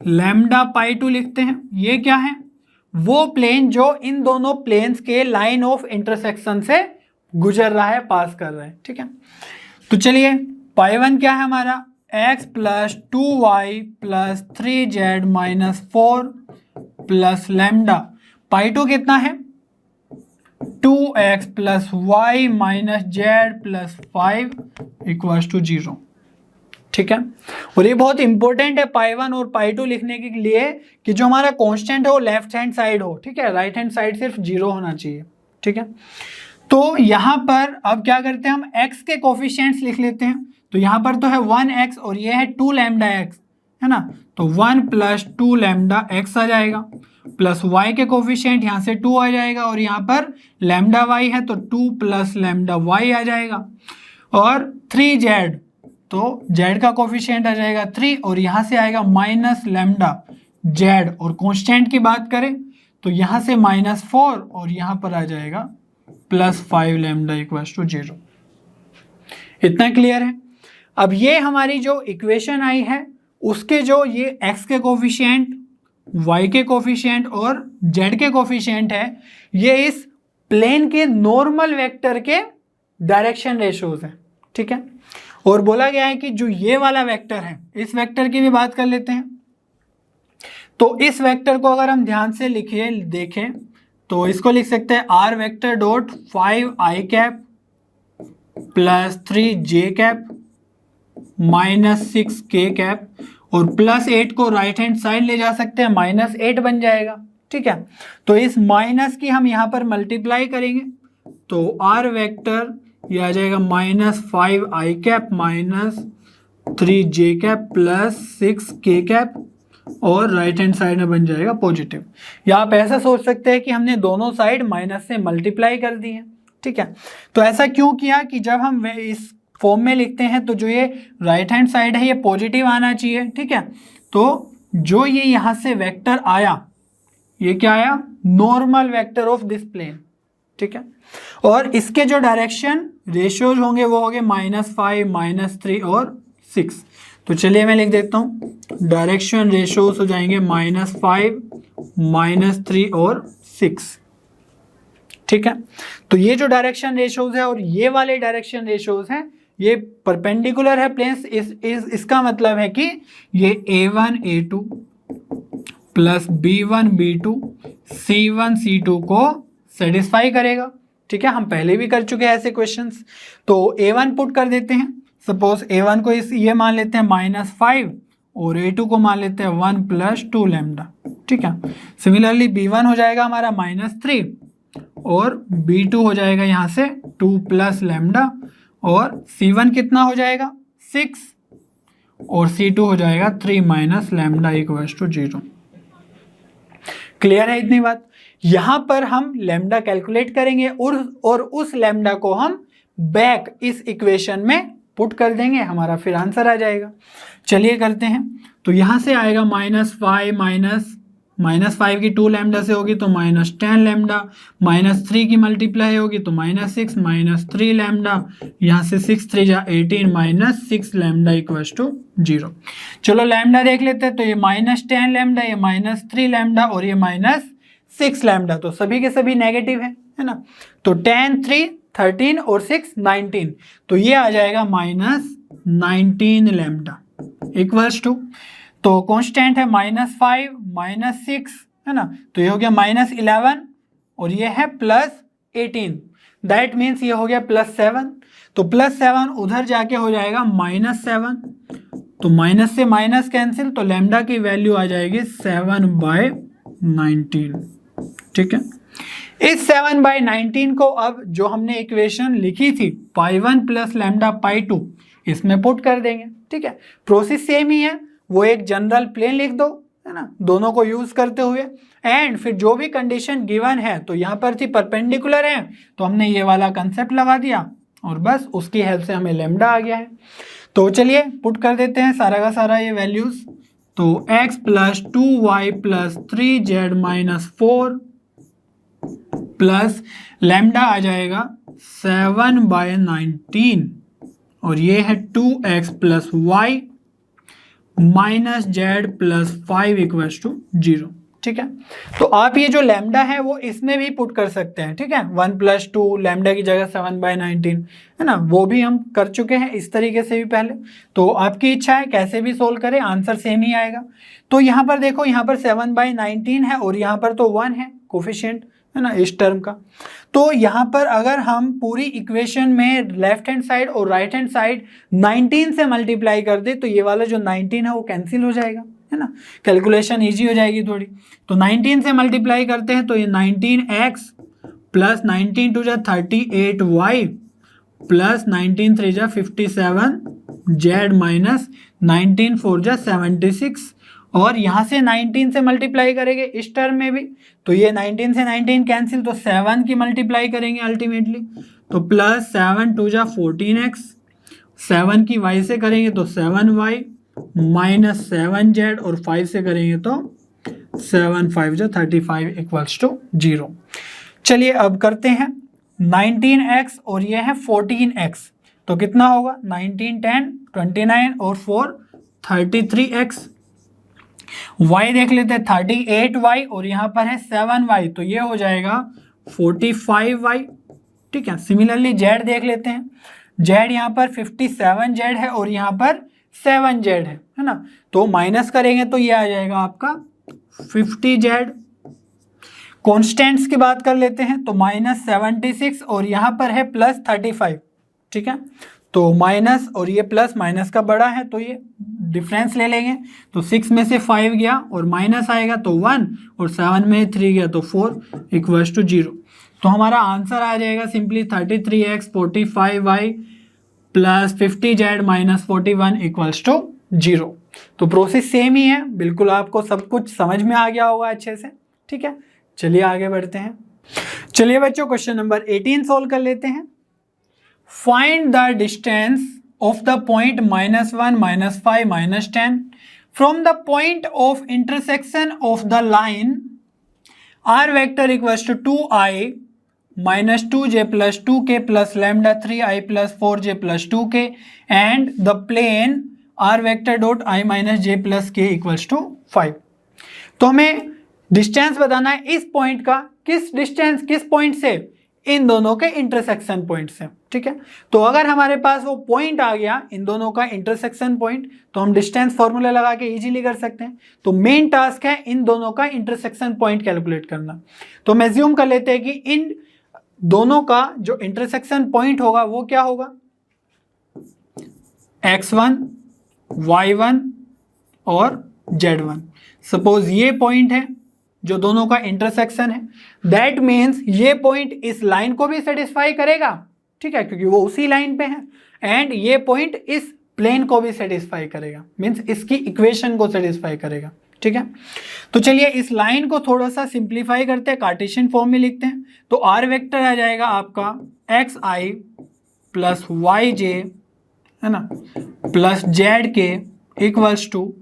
लैम्डा π2 लिखते हैं। ये क्या है, वो प्लेन जो इन दोनों प्लेन्स के लाइन ऑफ इंटरसेक्शन से गुजर रहा है, पास कर रहा है, ठीक है। तो चलिए π1 क्या है हमारा, x + 2y + 3z - 4 plus lambda pi two कितना है 2x plus y minus z plus 5 equals to 0। ठीक है, और ये बहुत इंपॉर्टेंट है पाई 1 और पाई 2 लिखने के लिए कि जो हमारा कांस्टेंट हो लेफ्ट हैंड साइड हो। ठीक है, राइट हैंड साइड सिर्फ 0 होना चाहिए। ठीक है, तो यहां पर अब क्या करते हैं, हम x के कोफिशिएंट्स लिख लेते हैं। तो यहां पर तो है 1x और ये है 2 लैम्डा x, है ना, तो 1 प्लस 2 लैम्डा x आ जाएगा, प्लस y के कोफिशिएंट यहाँ से 2 आ जाएगा, और यहाँ पर लैम्डा y है तो 2 प्लस लैम्डा y आ जाएगा, और 3z, तो z का कोफिशिएंट आ जाएगा 3, और यहाँ से आएगा माइनस लैम्डा z, और कांस्टेंट की बात करें तो यहाँ से -4 और यहाँ पर आ जाएगा प्लस 5 लैम्डा इक्वल्स टू 0। इतना क्लियर है। अब ये हमारी जो इक्वेशन आई है उसके जो ये x के कोफिशिएंट, y के कोफिशिएंट और z के कोफिशिएंट है, ये इस प्लेन के नॉर्मल वेक्टर के डायरेक्शन रेशियोज हैं। ठीक है, और बोला गया है कि जो ये वाला वेक्टर है, इस वेक्टर की भी बात कर लेते हैं। तो इस वेक्टर को अगर हम ध्यान से लिखिए देखें तो इसको लिख सकते हैं r vector dot 5i cap plus 3j cap minus 6k cap, और प्लस 8 को राइट हैंड साइड ले जा सकते हैं, -8 बन जाएगा। ठीक है, तो इस माइनस की हम यहाँ पर मल्टीप्लाई करेंगे तो r वेक्टर ये आ जाएगा -5i cap minus 3j cap plus 6k cap, और राइट हैंड साइड में बन जाएगा पॉजिटिव। या आप ऐसा सोच सकते हैं कि हमने दोनों साइड माइनस से मल्टीप्लाई कर दी है। ठीक है, तो ऐसा क्यों किया कि जब हम इस फॉर्म में लिखते हैं तो जो ये राइट हैंड साइड है ये पॉजिटिव आना चाहिए। ठीक है, तो जो ये यहाँ से वेक्टर आया ये क्या आया, normal vector of this plane. ठीक है, और इसके जो डायरेक्शन रेशियोज होंगे वो होंगे -5, -3 और 6। तो चलिए मैं लिख देता हूँ, डायरेक्शन रेशियोज हो जाएंगे -5, -3 और 6। ठीक है, तो ये जो डायरेक्शन रेशियोज है और ये वाले डायरेक्शन रेशियोज हैं ये परपेंडिकुलर है प्लेन्स। इसका मतलब है कि ये A1 A2 plus B1 B2 C1 C2 को सेटिस्फाई करेगा। ठीक है, हम पहले भी कर चुके हैं ऐसे क्वेश्चंस। तो A1 पुट कर देते हैं, सपोज A1 को ये मान लेते हैं -5 और A2 को मान लेते हैं 1 प्लस 2 लैम्डा। ठीक है, सिमिलरली B1 हो जाएगा हमारा -3 और B2 हो जाएगा यहाँ से 2 प्लस लैम्डा, और C1 कितना हो जाएगा 6 और C2 हो जाएगा 3 minus lambda equals to 0। Clear है इतनी बात। यहां पर हम लैम्डा कैलकुलेट करेंगे और उस लैम्डा को हम बैक इस इक्वेशन में पुट कर देंगे, हमारा फिर आंसर आ जाएगा। चलिए करते हैं। तो यहां से आएगा -5 की 2 लैम्डा से होगी तो -10 लैम्डा, -3 की मल्टीप्लाई होगी तो -6 -3 लैम्डा, यहाँ से 6 3 जा 18 -6 लैम्डा इक्वल्स टू 0। चलो लैम्डा देख लेते हैं। तो ये -10 लैम्डा, ये -3 लैम्डा और ये -6 लैम्डा, तो सभी के सभी नेगेटिव है ना। तो 10 3 13 और 6 19, तो ये आ जाएगा -19 लैम्डा इक्वल्स टू, तो कांस्टेंट है -5 -6, है ना, तो ये हो गया -11 और ये है +18, दैट मीन्स ये हो गया +7। तो +7 उधर जाके हो जाएगा -7, तो माइनस से माइनस कैंसिल, तो लैम्डा की वैल्यू आ जाएगी 7/19। ठीक है, इस 7/19 को अब जो हमने इक्वेशन लिखी थी π1 प्लस लैम्डा π2 इसमें पुट कर देंगे। ठीक है, प्रोसेस सेम ही है, वो एक जनरल प्लेन लिख दो, है ना, दोनों को यूज करते हुए, एंड फिर जो भी कंडीशन गिवन है, तो यहाँ पर थी परपेंडिकुलर है तो हमने ये वाला कंसेप्ट लगा दिया और बस उसकी हेल्प से हमें लैम्डा आ गया है। तो चलिए पुट कर देते हैं सारा का सारा ये वैल्यूज। तो x plus 2y plus 3z minus 4 plus lambda आ जाएगा 7/19 और ये है 2x plus y minus z plus 5 equals to 0। ठीक है। तो आप ये जो लैम्डा है वो इसमें भी पुट कर सकते हैं, ठीक है। 1 + 2 लैम्डा की जगह 7/19 है ना, वो भी हम कर चुके हैं इस तरीके से भी पहले। तो आपकी इच्छा है कैसे भी सोल्व करें, आंसर सेम ही आएगा। तो यहाँ पर देखो, यहाँ पर 7/19 है और यहाँ पर तो 1 है कोफिशिएंट, है ना, इस टर्म का। तो यहाँ पर अगर हम पूरी इक्वेशन में लेफ्ट हैंड साइड और राइट हैंड साइड 19 से मल्टीप्लाई कर दे तो ये वाला जो 19 है वो कैंसिल हो जाएगा, है ना, कैलकुलेशन इजी हो जाएगी थोड़ी। तो 19 से मल्टीप्लाई करते हैं तो ये 19x plus 19 2 = 38y plus 19 3 = 57z minus 19 4 = 76, और यहाँ से 19 से मल्टीप्लाई करेंगे इस टर्म में भी, तो ये 19 से 19 कैंसिल, तो 7 की मल्टीप्लाई करेंगे अल्टीमेटली, तो प्लस 7 2 = 14x, 7 की y से करेंगे तो 7y माइनस 7z, और 5 से करेंगे तो 7 5 = 35 = 0। चलिए अब करते हैं 19x और ये है 14x, तो कितना होगा 19 10 29 और 4 33x। y देख लेते हैं 38y और यहाँ पर है 7y, तो ये हो जाएगा 45y, ठीक है। सिमिलरली z देख लेते हैं, z यहाँ पर 57z है और यहाँ पर 7z है ना, तो माइनस करेंगे तो ये आ जाएगा आपका 50z। कॉन्स्टेंट्स की बात कर लेते हैं तो -76 और यहाँ पर है +35, ठीक है। तो माइनस और ये प्लस माइनस का बड़ा है तो ये डिफरेंस ले लेंगे, तो 6 में से 5 गया और माइनस आएगा तो 1 और 7 में 3 गया तो 4 = 0। तो हमारा आंसर आ जाएगा simply 33x 45y plus 50z minus 41 = 0। तो प्रोसेस सेम ही है, बिल्कुल आपको सब कुछ समझ में आ गया होगा अच्छे से, ठीक है। चलिए आगे बढ़ते हैं। चलिए बच्चों क्वेश्चन नंबर 18 सोल्व कर लेते हैं। Find the distance of the point -1 -5 -10 from the point of intersection of the line r vector equals to 2i minus 2j plus 2k plus lambda 3i plus 4j plus 2k and the plane r vector dot I minus j plus k equals to 5। तो हमें distance बताना है इस point का, किस distance किस point से, इन दोनों के इंटरसेक्शन पॉइंट से, ठीक है। तो अगर हमारे पास वो पॉइंट आ गया इन दोनों का इंटरसेक्शन पॉइंट, तो हम डिस्टेंस फॉर्मूला लगा के इजीली कर सकते हैं। तो मेन टास्क है इन दोनों का इंटरसेक्शन पॉइंट कैलकुलेट करना। तो मैं अज्यूम कर लेते हैं कि इन दोनों का जो इंटरसेक्शन पॉइंट होगा वो क्या होगा, x1 y1 और z1। सपोज ये पॉइंट है जो दोनों का इंटरसेक्शन है, दैट मीन्स ये पॉइंट इस लाइन को भी सेटिस्फाई करेगा, ठीक है, क्योंकि वो उसी लाइन पे है, एंड ये पॉइंट इस प्लेन को भी सेटिस्फाई करेगा, मीन्स इसकी इक्वेशन को सेटिस्फाई करेगा, ठीक है। तो चलिए इस लाइन को थोड़ा सा सिंप्लीफाई करते हैं, कार्टेशियन फॉर्म में लिखते हैं। तो आर वेक्टर आ जाएगा आपका xi प्लस yj, है ना, प्लस zk इक्वल्स टू,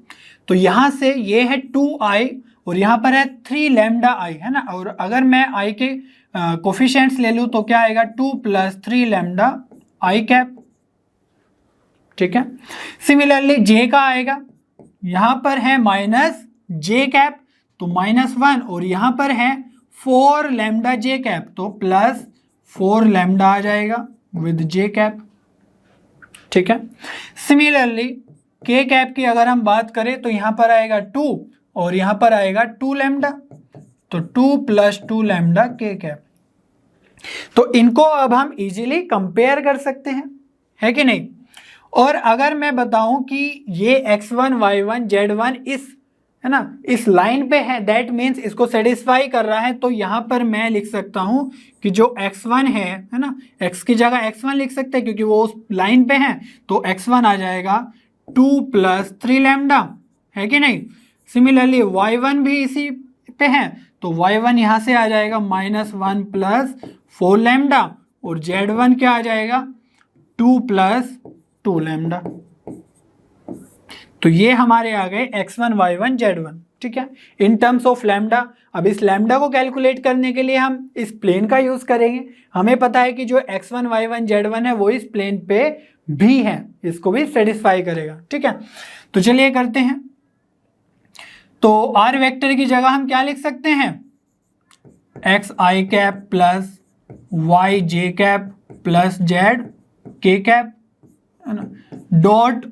तो यहाँ से ये है 2i और यहाँ पर है 3 लैम्डा i, है ना, और अगर मैं i के कोफिशिएंट्स ले लूँ तो क्या आएगा 2 + 3 लैम्डा i कैप, ठीक है। सिमिलरली j का आएगा, यहाँ पर है -j कैप तो -1 और यहाँ पर है 4 लैम्डा j कैप तो +4 लैम्डा आ जाएगा विद j कैप, ठीक है। सिमिलरली k कैप की अगर हम बात करें तो यहाँ पर आएगा 2 और यहाँ पर आएगा 2 लैम्डा, तो 2 + 2 लैम्डा k कैप। तो इनको अब हम इजीली कंपेयर कर सकते हैं, है कि नहीं। और अगर मैं बताऊं कि ये x1 y1 z1 इस, है ना, इस लाइन पे है, दैट मीन्स इसको सेटिस्फाई कर रहा है, तो यहाँ पर मैं लिख सकता हूं कि जो x1 है ना, x की जगह x1 लिख सकते हैं क्योंकि वो उस लाइन पे है, तो x1 आ जाएगा 2 + 3 लैम्डा, है कि नहीं। सिमिलरली y1 भी इसी पे है तो y1 यहाँ से आ जाएगा -1 + 4 लैम्डा और z1 क्या आ जाएगा 2 + 2 लैम्डा। तो ये हमारे आ गए x1 y1 z1, ठीक है, इन टर्म्स ऑफ लैम्डा। अब इस लैम्डा को कैलकुलेट करने के लिए हम इस प्लेन का यूज करेंगे। हमें पता है कि जो x1 y1 z1 है वो इस प्लेन पे भी है, इसको भी सेटिस्फाई करेगा, ठीक है। तो चलिए करते हैं। तो आर वेक्टर की जगह हम क्या लिख सकते हैं, एक्स आई कैप प्लस वाई जे कैप प्लस जेड के कैप, है ना, dot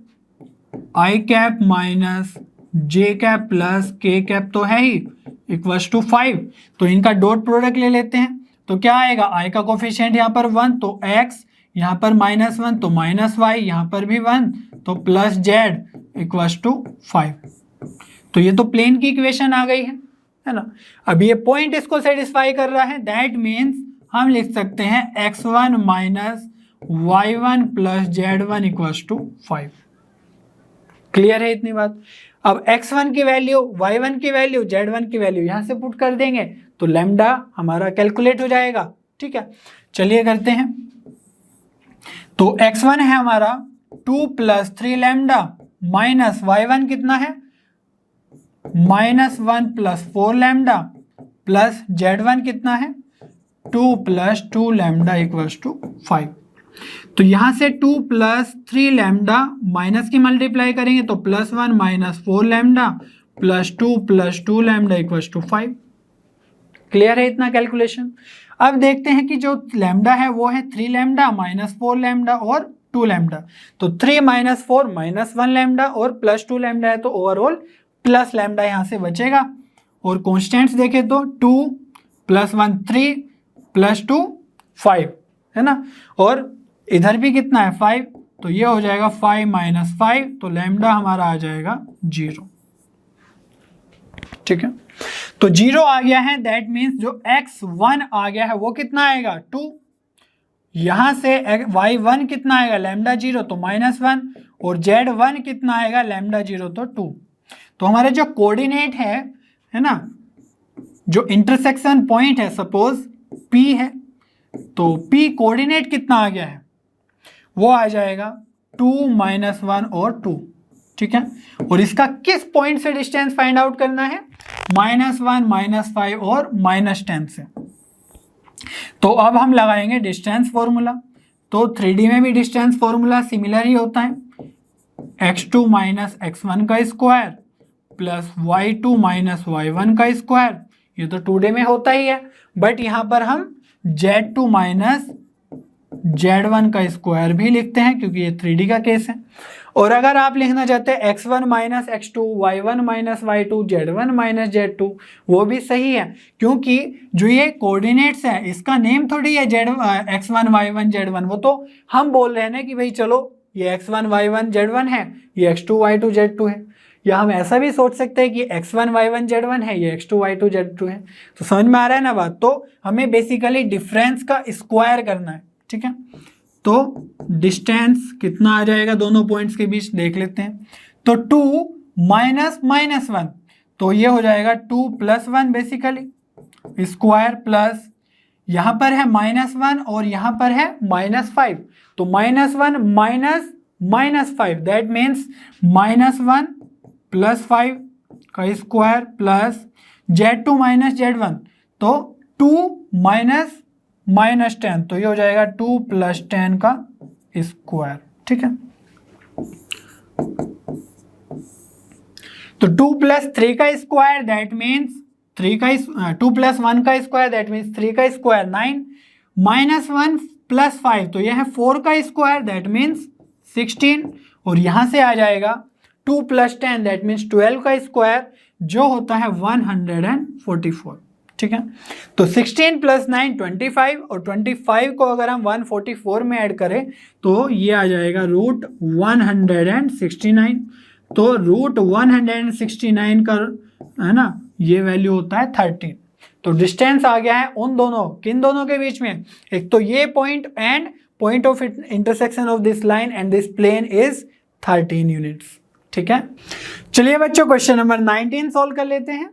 I cap minus J cap plus के कैप तो है ही इक्वल्स टू 5। तो इनका डॉट प्रोडक्ट ले लेते हैं, तो क्या आएगा, आई का कोफिशिएंट यहाँ पर 1 तो x, यहाँ पर -1 तो -y, यहाँ पर भी 1 तो प्लस जेड इक्वल्स टू 5। तो ये तो प्लेन की इक्वेशन आ गई है ना। अब ये पॉइंट इसको सेटिस्फाई कर रहा है, दैट मीन्स हम लिख सकते हैं x1 minus y1 plus z1 equals to 5। Clear है इतनी बात। अब x1 की वैल्यू, y1 की वैल्यू, z1 की वैल्यू यहां से पुट कर देंगे तो लैम्डा हमारा कैलकुलेट हो जाएगा। ठीक है, चलिए करते हैं। तो x1 है हमारा 2 प्लस 3 लैम्डा माइनस y1 कितना है -1 प्लस 4 लैम्डा प्लस z1 कितना है 2 प्लस 2 लैम्डा इक्वल्स टू 5। तो यहां से 2 प्लस 3 लैम्डा माइनस की मल्टीप्लाई करेंगे तो +1 minus 4 lambda plus 2 lambda equals to 5। Clear है इतना कैलकुलेशन। अब देखते हैं कि जो लैम्डा है वो है 3 लैम्डा माइनस 4 लैम्डा और 2 लैम्डा। तो 3 माइनस 4 -1 लैम्डा और प्लस 2 लैम्डा है तो ओवरऑल प्लस लैम्डा यहां से बचेगा। और कॉन्स्टेंट्स देखें तो 2 + 1 3 + 2 5 है ना, और इधर भी कितना है 5, तो ये हो जाएगा 5 - 5 तो लैम्डा हमारा आ जाएगा 0। ठीक है, तो 0 आ गया है, दैट मीन्स जो x1 आ गया है वो कितना आएगा 2। यहां से y1 कितना आएगा लैम्डा 0 तो -1 और z1 कितना आएगा लैम्डा 0 तो 2। तो हमारे जो कोऑर्डिनेट है ना, जो इंटरसेक्शन पॉइंट है, सपोज P है, तो P कोऑर्डिनेट कितना आ गया है वो आ जाएगा 2 - 1 और 2। ठीक है, और इसका किस पॉइंट से डिस्टेंस फाइंड आउट करना है, -1 -5 और -10 से। तो अब हम लगाएंगे डिस्टेंस फॉर्मूला। तो 3D में भी डिस्टेंस फॉर्मूला सिमिलर ही होता है, x2 - x1 का स्क्वायर प्लस y2 - y1 का स्क्वायर। ये तो 2D में होता ही है, बट यहाँ पर हम z2 - z1 का स्क्वायर भी लिखते हैं क्योंकि ये 3D का केस है। और अगर आप लिखना चाहते हैं x1 - x2 y1 - y2 z1 - z2 वो भी सही है, क्योंकि जो ये कोऑर्डिनेट्स है इसका नेम थोड़ी है x1 y1 z1, वो तो हम बोल रहे हैं ना कि भाई चलो ये x1 y1 z1 है, ये x2 y2 z2 है। या हम ऐसा भी सोच सकते हैं कि x1 y1 z1 है, ये x2 y2 z2 है। तो समझ में आ रहा है ना बात। तो हमें बेसिकली डिफरेंस का स्क्वायर करना है। ठीक है, तो डिस्टेंस कितना आ जाएगा दोनों पॉइंट्स के बीच देख लेते हैं। तो 2 - -1 तो ये हो जाएगा 2 + 1 बेसिकली स्क्वायर, प्लस यहाँ पर है -1 और यहाँ पर है -5, तो -1 -5 दैट मीन्स -1 + 5 का स्क्वायर प्लस z2 - z1 तो 2 - -10 तो ये हो जाएगा 2 + 10 का स्क्वायर। ठीक है, तो 2 + 3 का स्क्वायर दैट मीन्स 2 + 1 का स्क्वायर दैट मीन्स 3 का स्क्वायर 9 -1 + 5 तो यह है 4 का स्क्वायर दैट मीन्स 16, और यहां से आ जाएगा 2 + 10 दैट मीन्स 12 का स्क्वायर जो होता है 144। ठीक है, तो 16 + 9 25 और 25 को अगर हम 144 में ऐड करें तो ये आ जाएगा √169। तो √169 का है ना ये वैल्यू होता है 13। तो डिस्टेंस आ गया है उन दोनों, किन दोनों के बीच में, एक तो ये point and point of intersection of this line and this plane is 13 units. ठीक है, चलिए बच्चों क्वेश्चन नंबर 19 सॉल्व कर लेते हैं।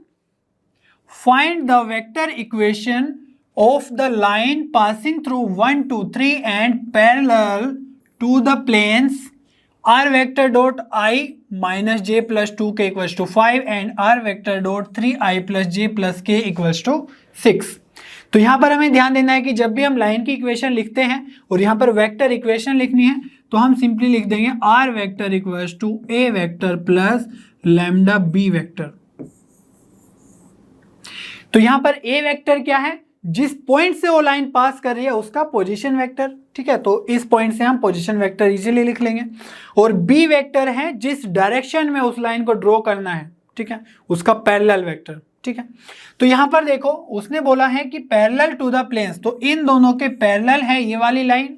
Find the vector equation of the line passing through 1 2 3 and parallel to the planes r vector dot i - j + 2k = 5 and r vector dot 3i + j + k = 6। तो यहाँ पर हमें ध्यान देना है कि जब भी हम लाइन की इक्वेशन लिखते हैं और यहाँ पर वेक्टर इक्वेशन लिखनी है तो हम सिंपली लिख देंगे r vector = a vector plus lambda b vector. तो यहां पर ए वेक्टर क्या है, जिस पॉइंट से वो लाइन पास कर रही है उसका पोजीशन वेक्टर, ठीक है, तो इस पॉइंट से हम पोजीशन वेक्टर इजीली लिख लेंगे। और बी वेक्टर है जिस डायरेक्शन में उस लाइन को ड्रॉ करना है, ठीक है, उसका पैरेलल वेक्टर, ठीक है। तो यहां पर देखो उसने बोला है कि पैरेलल टू द प्लेन्स, तो इन दोनों के पैरेलल है ये वाली लाइन,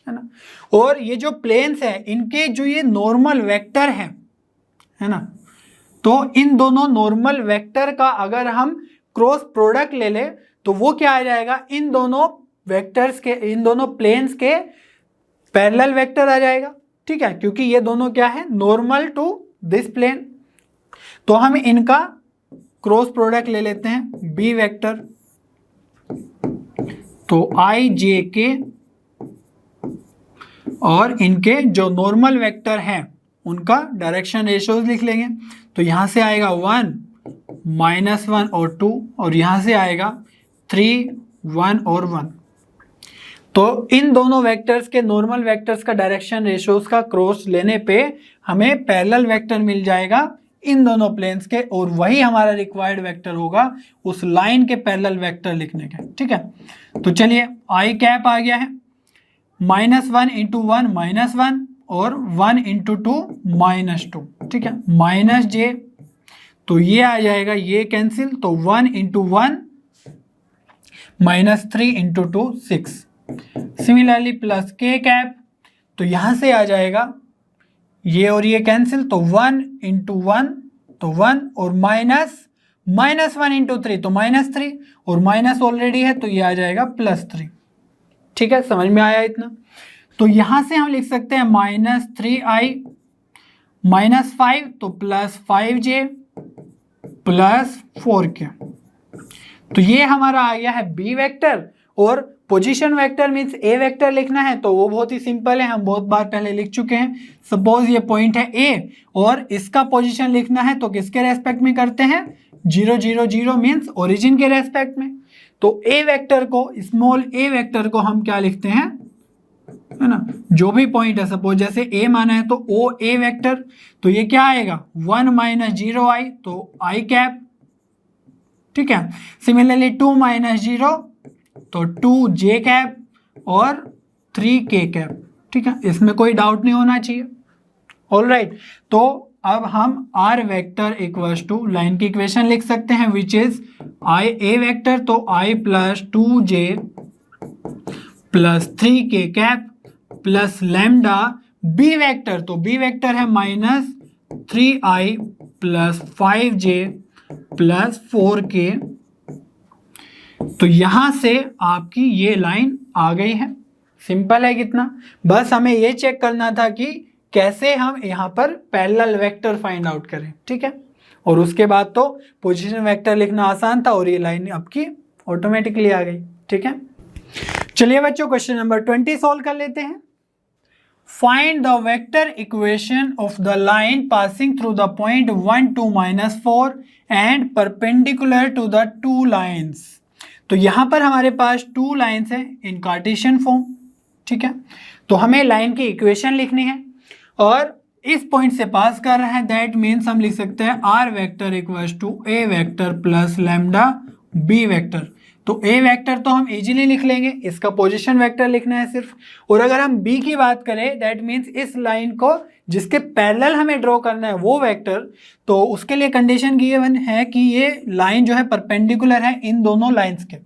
है ना, और ये जो प्लेन्स है इनके जो ये नॉर्मल वेक्टर है ना, तो इन दोनों नॉर्मल वेक्टर का अगर हम क्रॉस प्रोडक्ट ले ले तो वो क्या आ जाएगा, इन दोनों वेक्टर्स के, इन दोनों प्लेन्स के पैरेलल वेक्टर आ जाएगा, ठीक है, क्योंकि ये दोनों क्या है, नॉर्मल टू दिस प्लेन। तो हम इनका क्रॉस प्रोडक्ट ले लेते हैं बी वेक्टर, तो आई जे के और इनके जो नॉर्मल वेक्टर हैं उनका डायरेक्शन रेशियोज लिख लेंगे। तो यहां से आएगा 1 -1 और 2, और यहां से आएगा 3 1 और 1। तो इन दोनों वेक्टर्स के नॉर्मल वेक्टर्स का डायरेक्शन रेशियोज का क्रॉस लेने पे हमें पैरेलल वेक्टर मिल जाएगा इन दोनों प्लेन्स के, और वही हमारा रिक्वायर्ड वेक्टर होगा उस लाइन के पैरेलल वेक्टर लिखने के, ठीक है। तो चलिए आई कैप आ गया है, -1 × 1 -1 और 1 × 2 -2, ठीक है, माइनस जे, तो ये आ जाएगा, ये कैंसिल, तो 1 × 1 -3 × 2 6। सिमिलरली प्लस के कैप, तो यहां से आ जाएगा ये और ये कैंसिल, तो 1 × 1 तो 1 और -1 × 3 तो -3, और माइनस ऑलरेडी है तो ये आ जाएगा +3, ठीक है, समझ में आया इतना। तो यहां से हम लिख सकते हैं -3i -5 तो +5j +4k। तो ये हमारा आ गया है बी वेक्टर, और पोजीशन वेक्टर मीन्स ए वेक्टर लिखना है तो वो बहुत ही सिंपल है, हम बहुत बार पहले लिख चुके हैं। सपोज ये पॉइंट है ए और इसका पोजीशन लिखना है तो किसके रेस्पेक्ट में करते हैं, 0 0 0 मीन्स ओरिजिन के रेस्पेक्ट में। तो ए वेक्टर को, स्मॉल ए वेक्टर को हम क्या लिखते हैं, है ना, जो भी पॉइंट है, सपोज जैसे ए माना है तो ओ ए वेक्टर, तो ये क्या आएगा 1 - 0i तो आई कैप, ठीक है। सिमिलरली 2 - 0 तो 2j कैप और 3k कैप, ठीक है, इसमें कोई डाउट नहीं होना चाहिए। ऑलराइट, तो अब हम r vector equals to line की इक्वेशन लिख सकते हैं which is i a vector, तो i + 2j + 3k cap plus lambda b vector, तो बी वेक्टर है -3i + 5j + 4k। तो यहां से आपकी ये लाइन आ गई है। सिंपल है कितना, बस हमें ये चेक करना था कि कैसे हम यहाँ पर पैरेलल वेक्टर फाइंड आउट करें, ठीक है, और उसके बाद तो पोजीशन वेक्टर लिखना आसान था और ये लाइन आपकी ऑटोमेटिकली आ गई, ठीक है। चलिए बच्चों क्वेश्चन नंबर 20 सॉल्व कर लेते हैं। Find the vector equation of the line passing through the point 1 2 -4 and perpendicular to the 2 lines. तो यहां पर हमारे पास 2 लाइन्स हैं इन कार्टेशियन फॉर्म, ठीक है, तो हमें लाइन की इक्वेशन लिखनी है और इस पॉइंट से पास कर रहा है, दैट मीन्स हम लिख सकते हैं r vector equals to a vector plus lambda b vector. तो ए वेक्टर तो हम इजीली लिख लेंगे, इसका पोजीशन वेक्टर लिखना है सिर्फ। और अगर हम बी की बात करें, दैट मीन्स इस लाइन को जिसके पैरेलल हमें ड्रॉ करना है वो वेक्टर, तो उसके लिए कंडीशन गिवन है कि ये लाइन जो है परपेंडिकुलर है इन दोनों लाइंस के।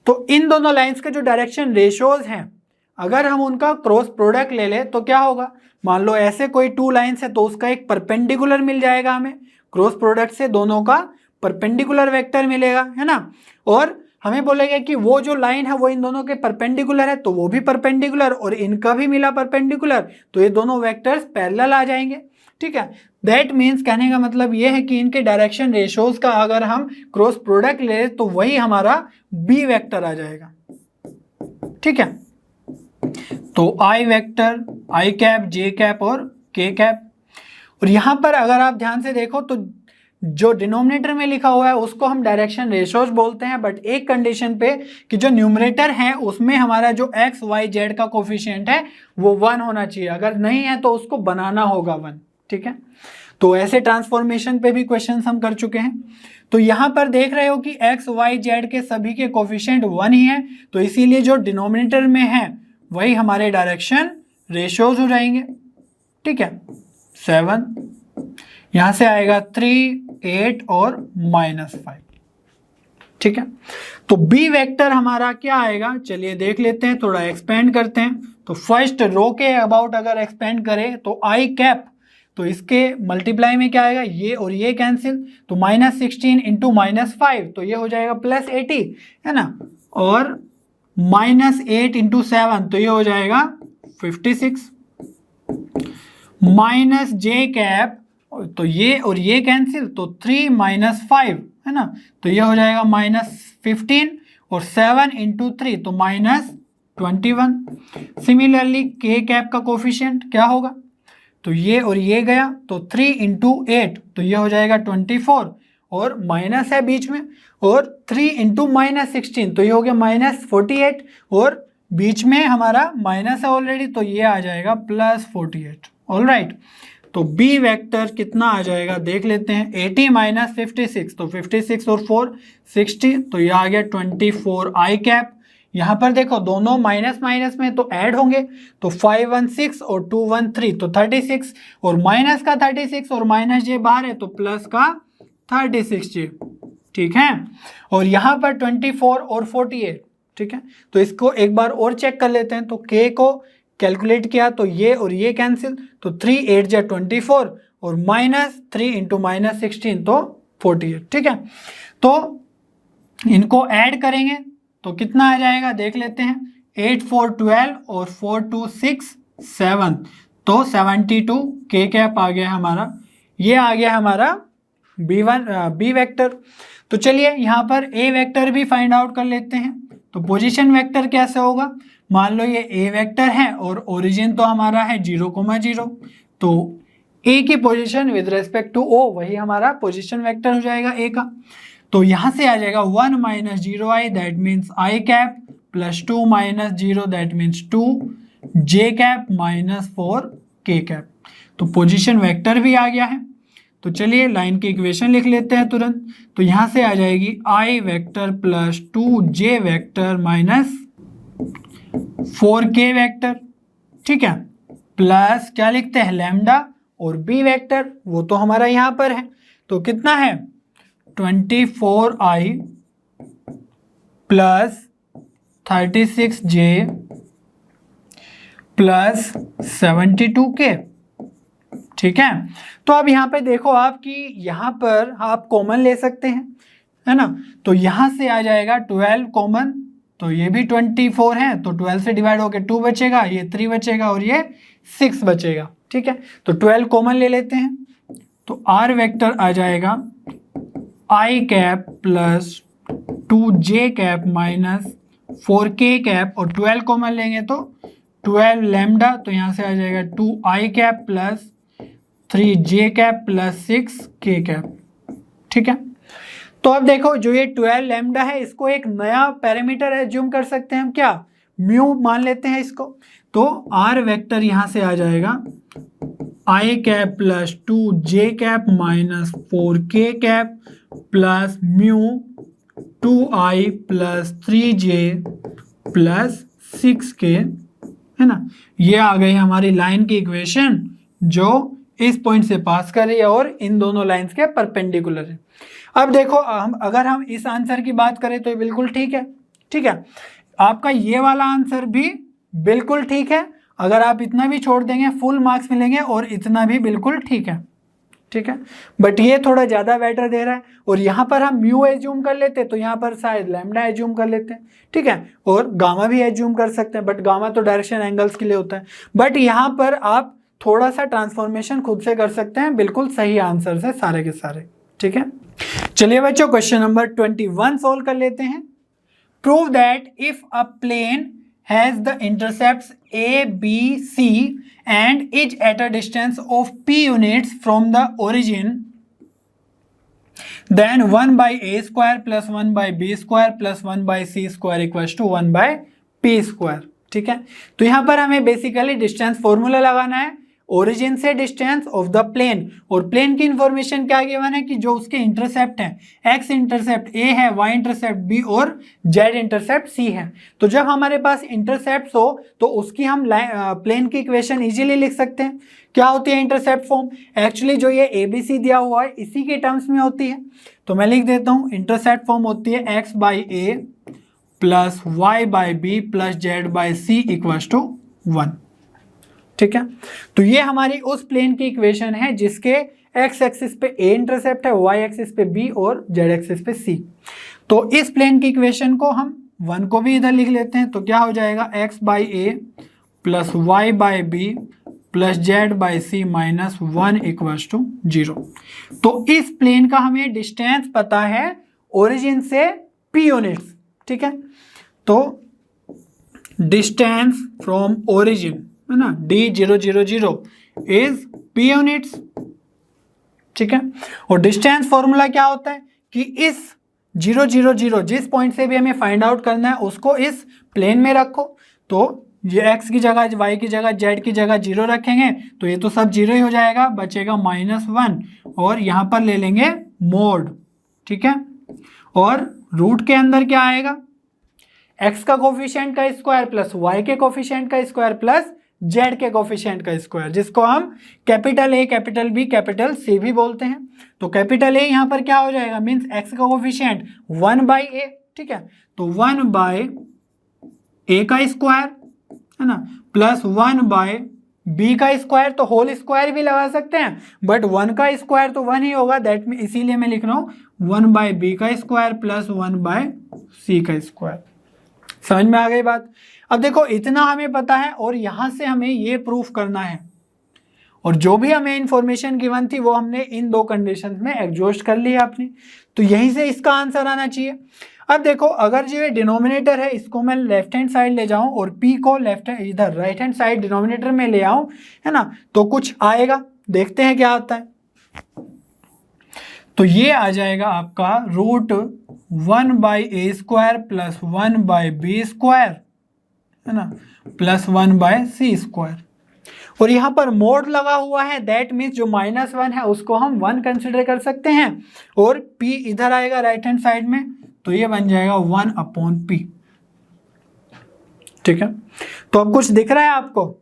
तो इन दोनों लाइंस के जो डायरेक्शन रेशियोज हैं, अगर हम उनका क्रॉस प्रोडक्ट ले ले तो क्या होगा, मान लो ऐसे कोई 2 लाइंस है तो उसका एक परपेंडिकुलर मिल जाएगा, हमें क्रॉस प्रोडक्ट से दोनों का परपेंडिकुलर वेक्टर मिलेगा, है ना। और हमें बोलेगा कि वो जो लाइन है वो इन दोनों के परपेंडिकुलर है, तो वो भी परपेंडिकुलर और इनका भी मिला परपेंडिकुलर, तो ये दोनों वेक्टर्स पैरेलल आ जाएंगे, ठीक है। दैट मीन्स कहने का मतलब ये है कि इनके डायरेक्शन रेशियोज का अगर हम क्रॉस प्रोडक्ट ले तो वही हमारा बी वेक्टर आ जाएगा, ठीक है। तो आई वेक्टर, आई कैप, जे कैप और के कैप। और यहां पर अगर आप ध्यान से देखो तो जो डिनोमिनेटर में लिखा हुआ है उसको हम डायरेक्शन रेशियोज बोलते हैं, बट एक कंडीशन पे कि जो न्यूमरेटर है उसमें हमारा जो एक्स वाई जेड का कोफिशिएंट है वो 1 होना चाहिए, अगर नहीं है तो उसको बनाना होगा 1, ठीक है। तो ऐसे ट्रांसफॉर्मेशन पे भी क्वेश्चन हम कर चुके हैं। तो यहाँ पर देख रहे हो कि एक्स वाई जेड के सभी के कोफिशिएंट 1 ही है, तो इसीलिए जो डिनोमिनेटर में है वही हमारे डायरेक्शन रेशियोज हो जाएंगे। ठीक है, 7 यहाँ से आएगा 3, 8 और -5। ठीक है, तो बी वेक्टर हमारा क्या आएगा, चलिए देख लेते हैं, थोड़ा एक्सपेंड करते हैं। तो फर्स्ट रो के अबाउट अगर एक्सपेंड करें तो आई कैप, तो इसके मल्टीप्लाई में क्या आएगा, ये और ये कैंसिल, तो -16 इंटू -5 तो ये हो जाएगा +80, है ना, और -8 इंटू 7 तो ये हो जाएगा 56, माइनस जे कैप, तो ये और ये कैंसिल, तो 3 - 5, है ना, तो ये हो जाएगा -15 और 7 इंटू 3 तो -21। सिमिलरली के कैप का कोफिशिएंट क्या होगा, तो ये और ये गया, तो 3 इंटू 8 तो ये हो जाएगा 24 और माइनस है बीच में, और 3 इंटू -16 तो ये हो गया -48 और बीच में हमारा माइनस है ऑलरेडी, तो ये आ जाएगा +48। ऑलराइट, तो बी वेक्टर कितना आ जाएगा देख लेते हैं, 80 - 56 तो 56 और 4 60, तो ये आ गया 24 आई कैप। यहाँ पर देखो दोनों माइनस माइनस में तो ऐड होंगे, तो 516 और 213 तो 36, और माइनस का 36 और माइनस जे बाहर है तो प्लस का 36 जे। ठीक है, और यहाँ पर 24 और 48। ठीक है, तो इसको एक बार और चेक कर लेते हैं, तो के को कैलकुलेट किया तो ये और ये कैंसिल, तो 3 8 जा 24 और -3 इंटू -16 तो 48। ठीक है, तो इनको ऐड करेंगे तो कितना आ जाएगा देख लेते हैं, 8 4 12 और 4 2 6 7 तो 72 के कैप आ गया हमारा, ये आ गया हमारा बी वेक्टर। तो चलिए यहाँ पर ए वेक्टर भी फाइंड आउट कर लेते हैं। तो पोजीशन वेक्टर कैसे होगा, मान लो ये ए वेक्टर है और ओरिजिन तो हमारा है 0,0, तो ए की position with respect to O वही हमारा पोजीशन वेक्टर हो जाएगा ए का। तो यहाँ से आ जाएगा 1 - 0i that means I cap, +2 - 0 that means 2 J cap -4 के कैप। तो पोजीशन वेक्टर भी आ गया है। तो चलिए लाइन की इक्वेशन लिख लेते हैं तुरंत। तो यहाँ से आ जाएगी आई वेक्टर +2 जे वेक्टर -4 के वेक्टर। ठीक है, प्लस क्या लिखते हैं लैम्डा, और बी वेक्टर वो तो हमारा यहाँ पर है, तो कितना है 24i + 36j + 72k। ठीक है, तो अब यहाँ पे देखो आप कि यहाँ पर आप कॉमन ले सकते हैं, है ना, तो यहाँ से आ जाएगा 12 कॉमन, तो ये भी 24 है, तो 12 से डिवाइड होकर 2 बचेगा, ये 3 बचेगा और ये 6 बचेगा। ठीक है, तो 12 कॉमन ले लेते हैं, तो आर वेक्टर आ जाएगा i cap +2j cap -4k cap, और 12 कॉमन लेंगे तो 12 लैम्डा, तो यहाँ से आ जाएगा 2i cap +3j cap +6k cap. ठीक है, तो अब देखो जो ये 12 लैम्डा है इसको एक नया पैरामीटर एज्यूम कर सकते हैं हम, क्या म्यू मान लेते हैं इसको। तो आर वेक्टर यहाँ से आ जाएगा i cap +2j cap -4k cap plus mu 2i +3j +6k, है ना, ये आ गई हमारी लाइन की इक्वेशन जो इस पॉइंट से पास कर रही है और इन दोनों लाइंस के परपेंडिकुलर है। अब देखो अगर हम इस आंसर की बात करें तो ये बिल्कुल ठीक है। ठीक है, आपका ये वाला आंसर भी बिल्कुल ठीक है, अगर आप इतना भी छोड़ देंगे फुल मार्क्स मिलेंगे, और इतना भी बिल्कुल ठीक है। ठीक है, बट ये थोड़ा ज़्यादा बेटर दे रहा है, और यहाँ पर हम म्यू एज्यूम कर लेते तो यहाँ पर शायद लैम्डा एज्यूम कर लेते हैं। ठीक है, और गामा भी एज्यूम कर सकते हैं, बट गामा तो डायरेक्शन एंगल्स के लिए होता है, बट यहाँ पर आप थोड़ा सा ट्रांसफॉर्मेशन खुद से कर सकते हैं, बिल्कुल सही आंसर है सारे के सारे। ठीक है, चलिए बच्चों क्वेश्चन नंबर 21 सोल्व कर लेते हैं। Prove that if a plane has the intercepts A, B, C and is at a distance of p units from the origin, then 1 by a square plus 1 by b square plus 1 by c square equals to 1 by p square। ठीक है, तो यहाँ पर हमें basically distance formula लगाना है origin से distance of the plane, और प्लेन की इंफॉर्मेशन क्या गिवन है कि जो उसके इंटरसेप्ट है, एक्स इंटरसेप्ट ए है, वाई इंटरसेप्ट बी और जेड इंटरसेप्ट सी है। तो जब हमारे पास इंटरसेप्ट हो तो उसकी हम प्लेन की इक्वेशन इजीली लिख सकते हैं। क्या होती है इंटरसेप्ट फॉर्म? एक्चुअली जो ये ए बी सी दिया हुआ है इसी के टर्म्स में होती है, तो मैं लिख देता हूँ इंटरसेप्ट फॉर्म होती है x by a plus y by b plus z by c equals to 1। ठीक है, तो ये हमारी उस प्लेन की इक्वेशन है जिसके एक्स एक्सिस पे ए इंटरसेप्ट है, वाई एक्सिस पे बी और जेड एक्सिस पे सी। तो इस प्लेन की इक्वेशन को हम 1 को भी इधर लिख लेते हैं, तो क्या हो जाएगा x by a plus y by b plus z by c minus 1 equals to 0। तो इस प्लेन का हमें डिस्टेंस पता है ओरिजिन से p यूनिट्स। ठीक है, तो डिस्टेंस फ्रॉम ओरिजिन है ना d000 इज p यूनिट्स। ठीक है, और डिस्टेंस फॉर्मूला क्या होता है कि इस 000 जिस पॉइंट से भी हमें फाइंड आउट करना है उसको इस प्लेन में रखो। तो ये x की जगह, y की जगह, z की जगह 0 रखेंगे तो ये तो सब 0 ही हो जाएगा, बचेगा -1 और यहाँ पर ले लेंगे मोड। ठीक है, और रूट के अंदर क्या आएगा, x का कोफिशिएंट का स्क्वायर प्लस y के कोफिशिएंट का स्क्वायर प्लस z के कोफिशिएंट का स्क्वायर, जिसको हम capital A, capital B, capital C भी बोलते हैं। तो कैपिटल A यहाँ पर क्या हो जाएगा, मीन्स x का कोफिशिएंट 1/a। ठीक है, तो 1/a का स्क्वायर है ना प्लस 1/b का स्क्वायर, तो होल स्क्वायर भी लगा सकते हैं बट 1 का स्क्वायर तो 1 ही होगा, दैट में इसीलिए मैं लिख रहा हूँ 1/b का स्क्वायर प्लस 1/c का स्क्वायर। समझ में आ गई बात? अब देखो इतना हमें पता है और यहां से हमें ये प्रूफ करना है, और जो भी हमें इंफॉर्मेशन गिवन थी वो हमने इन दो कंडीशंस में एग्जॉस्ट कर ली है अपनी, तो यहीं से इसका आंसर आना चाहिए। अब देखो अगर जो ये डिनोमिनेटर है इसको मैं लेफ्ट हैंड साइड ले जाऊं और p को इधर राइट हैंड साइड डिनोमिनेटर में ले आऊं, है ना, तो कुछ आएगा, देखते हैं क्या आता है। तो ये आ जाएगा आपका √1/a square plus 1/b square, है ना, प्लस 1/c स्क्वायर, और यहाँ पर मोड लगा हुआ है, दैट मीन्स जो -1 है उसको हम 1 कंसिडर कर सकते हैं, और p इधर आएगा राइट हैंड साइड में, तो ये बन जाएगा 1/p। ठीक है, तो अब कुछ दिख रहा है आपको?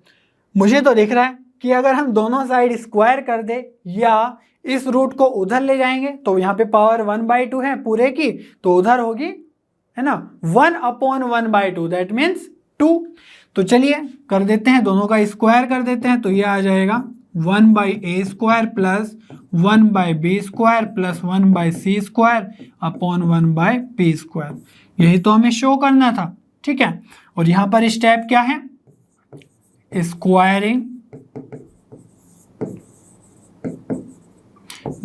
मुझे तो दिख रहा है कि अगर हम दोनों साइड स्क्वायर कर दे या इस रूट को उधर ले जाएंगे तो यहाँ पे पावर 1/2 है पूरे की, तो उधर होगी, है ना, 1/1/2, दैट मीन्स 2। तो चलिए कर देते हैं, दोनों का स्क्वायर कर देते हैं, तो ये आ जाएगा 1/a square plus 1/b square plus 1/c square upon 1/p square. यही तो हमें शो करना था। ठीक है, और यहाँ पर स्टेप क्या है, स्क्वायरिंग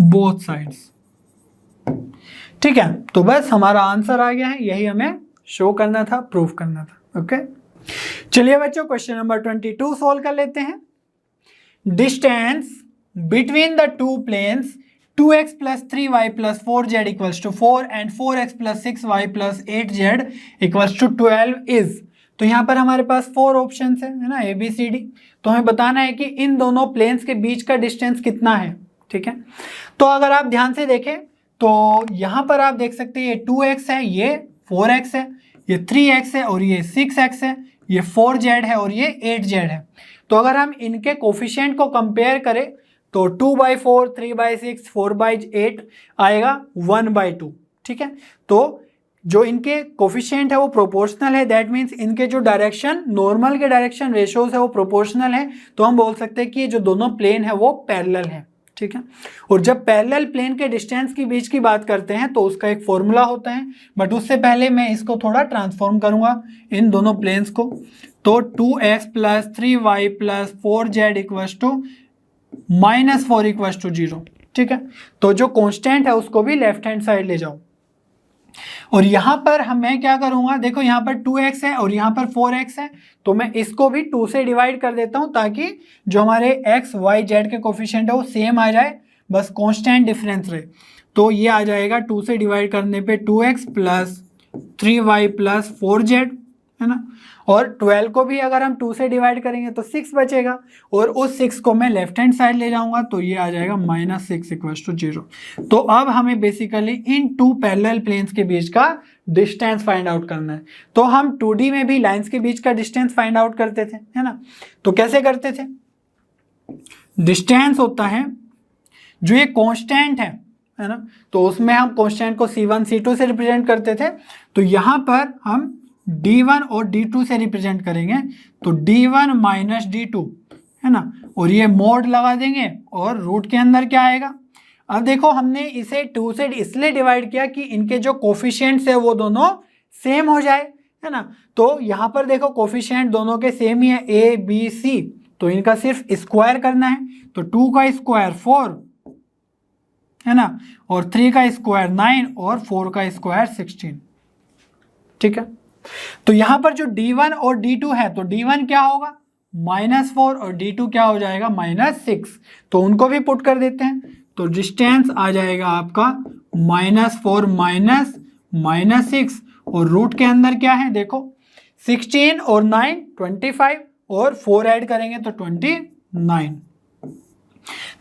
बोथ साइड्स। ठीक है, तो बस हमारा आंसर आ गया है, यही हमें शो करना था, प्रूफ करना था। ओके, चलिए बच्चों क्वेश्चन नंबर 22 सॉल्व कर लेते हैं। Distance between the two planes 2x plus 3y plus 4z equals to 4 and 4x plus 6y plus 8z equals to 12 is, तो यहाँ पर हमारे पास 4 ऑप्शंस है ना, ए बी सी डी। तो हमें बताना है कि इन दोनों प्लेन्स के बीच का डिस्टेंस कितना है। ठीक है, तो अगर आप ध्यान से देखें तो यहाँ पर आप देख सकते हैं ये 2x है, ये 4x है, ये 3x है और ये 6x है, ये 4z है और ये 8z है। तो अगर हम इनके कोफिशिएंट को कंपेयर करें तो 2/4, 3/6, 4/8 आएगा 1/2। ठीक है, तो जो इनके कोफिशिएंट है वो प्रोपोर्शनल है, दैट मीन्स इनके जो डायरेक्शन, नॉर्मल के डायरेक्शन रेशियोज है वो प्रोपोर्शनल है, तो हम बोल सकते हैं कि ये जो दोनों प्लेन है वो पैरेलल है। ठीक है, और जब पैरेलल प्लेन के डिस्टेंस के बीच की बात करते हैं तो उसका एक फॉर्मूला होता है, बट उससे पहले मैं इसको थोड़ा ट्रांसफॉर्म करूंगा इन दोनों प्लेन्स को। तो 2x plus 3y plus 4z equals to -4 equals to 0। ठीक है, तो जो कांस्टेंट है उसको भी लेफ्ट हैंड साइड ले जाओ, और यहाँ पर मैं क्या करूंगा, देखो यहाँ पर 2x है और यहाँ पर 4x है, तो मैं इसको भी 2 से डिवाइड कर देता हूँ ताकि जो हमारे x, y, z के कोफिशिएंट है वो सेम आ जाए, बस कांस्टेंट डिफरेंस रहे। तो ये आ जाएगा 2 से डिवाइड करने पे 2x plus 3y plus 4z है ना, और 12 को भी अगर हम 2 से डिवाइड करेंगे तो 6 बचेगा, और उस 6 को मैं लेफ्ट हैंड साइड ले जाऊंगा तो ये आ जाएगा -6 = 0। तो अब हमें बेसिकली इन 2 पैरेलल प्लेन्स के बीच का डिस्टेंस फाइंड आउट करना है। तो हम 2D में भी लाइंस के बीच का डिस्टेंस फाइंड आउट करते थे, है ना। तो कैसे करते थे? डिस्टेंस होता है जो ये कांस्टेंट है ना, तो उसमें हम कांस्टेंट को C1 C2 से रिप्रेजेंट करते थे। तो यहाँ पर हम D1 और D2 से रिप्रेजेंट करेंगे, तो D1 - D2 है ना, और ये मोड लगा देंगे और रूट के अंदर क्या आएगा। अब देखो हमने इसे 2 से इसलिए डिवाइड किया कि इनके जो कोफिशिएंट्स है वो दोनों सेम हो जाए, है ना। तो यहाँ पर देखो कोफिशिएंट दोनों के सेम ही है, A B C, तो इनका सिर्फ स्क्वायर करना है। तो 2 का स्क्वायर 4 है ना, और 3 का स्क्वायर 9 और 4 का स्क्वायर 16, ठीक है। तो यहां पर जो D1 और D2 है, तो D1 क्या होगा -4 और D2 क्या हो जाएगा -6, तो उनको भी पुट कर देते हैं। तो डिस्टेंस आ जाएगा आपका -4 -6, और रूट के अंदर क्या है देखो 16 और 9 25, और 4 ऐड करेंगे तो 29।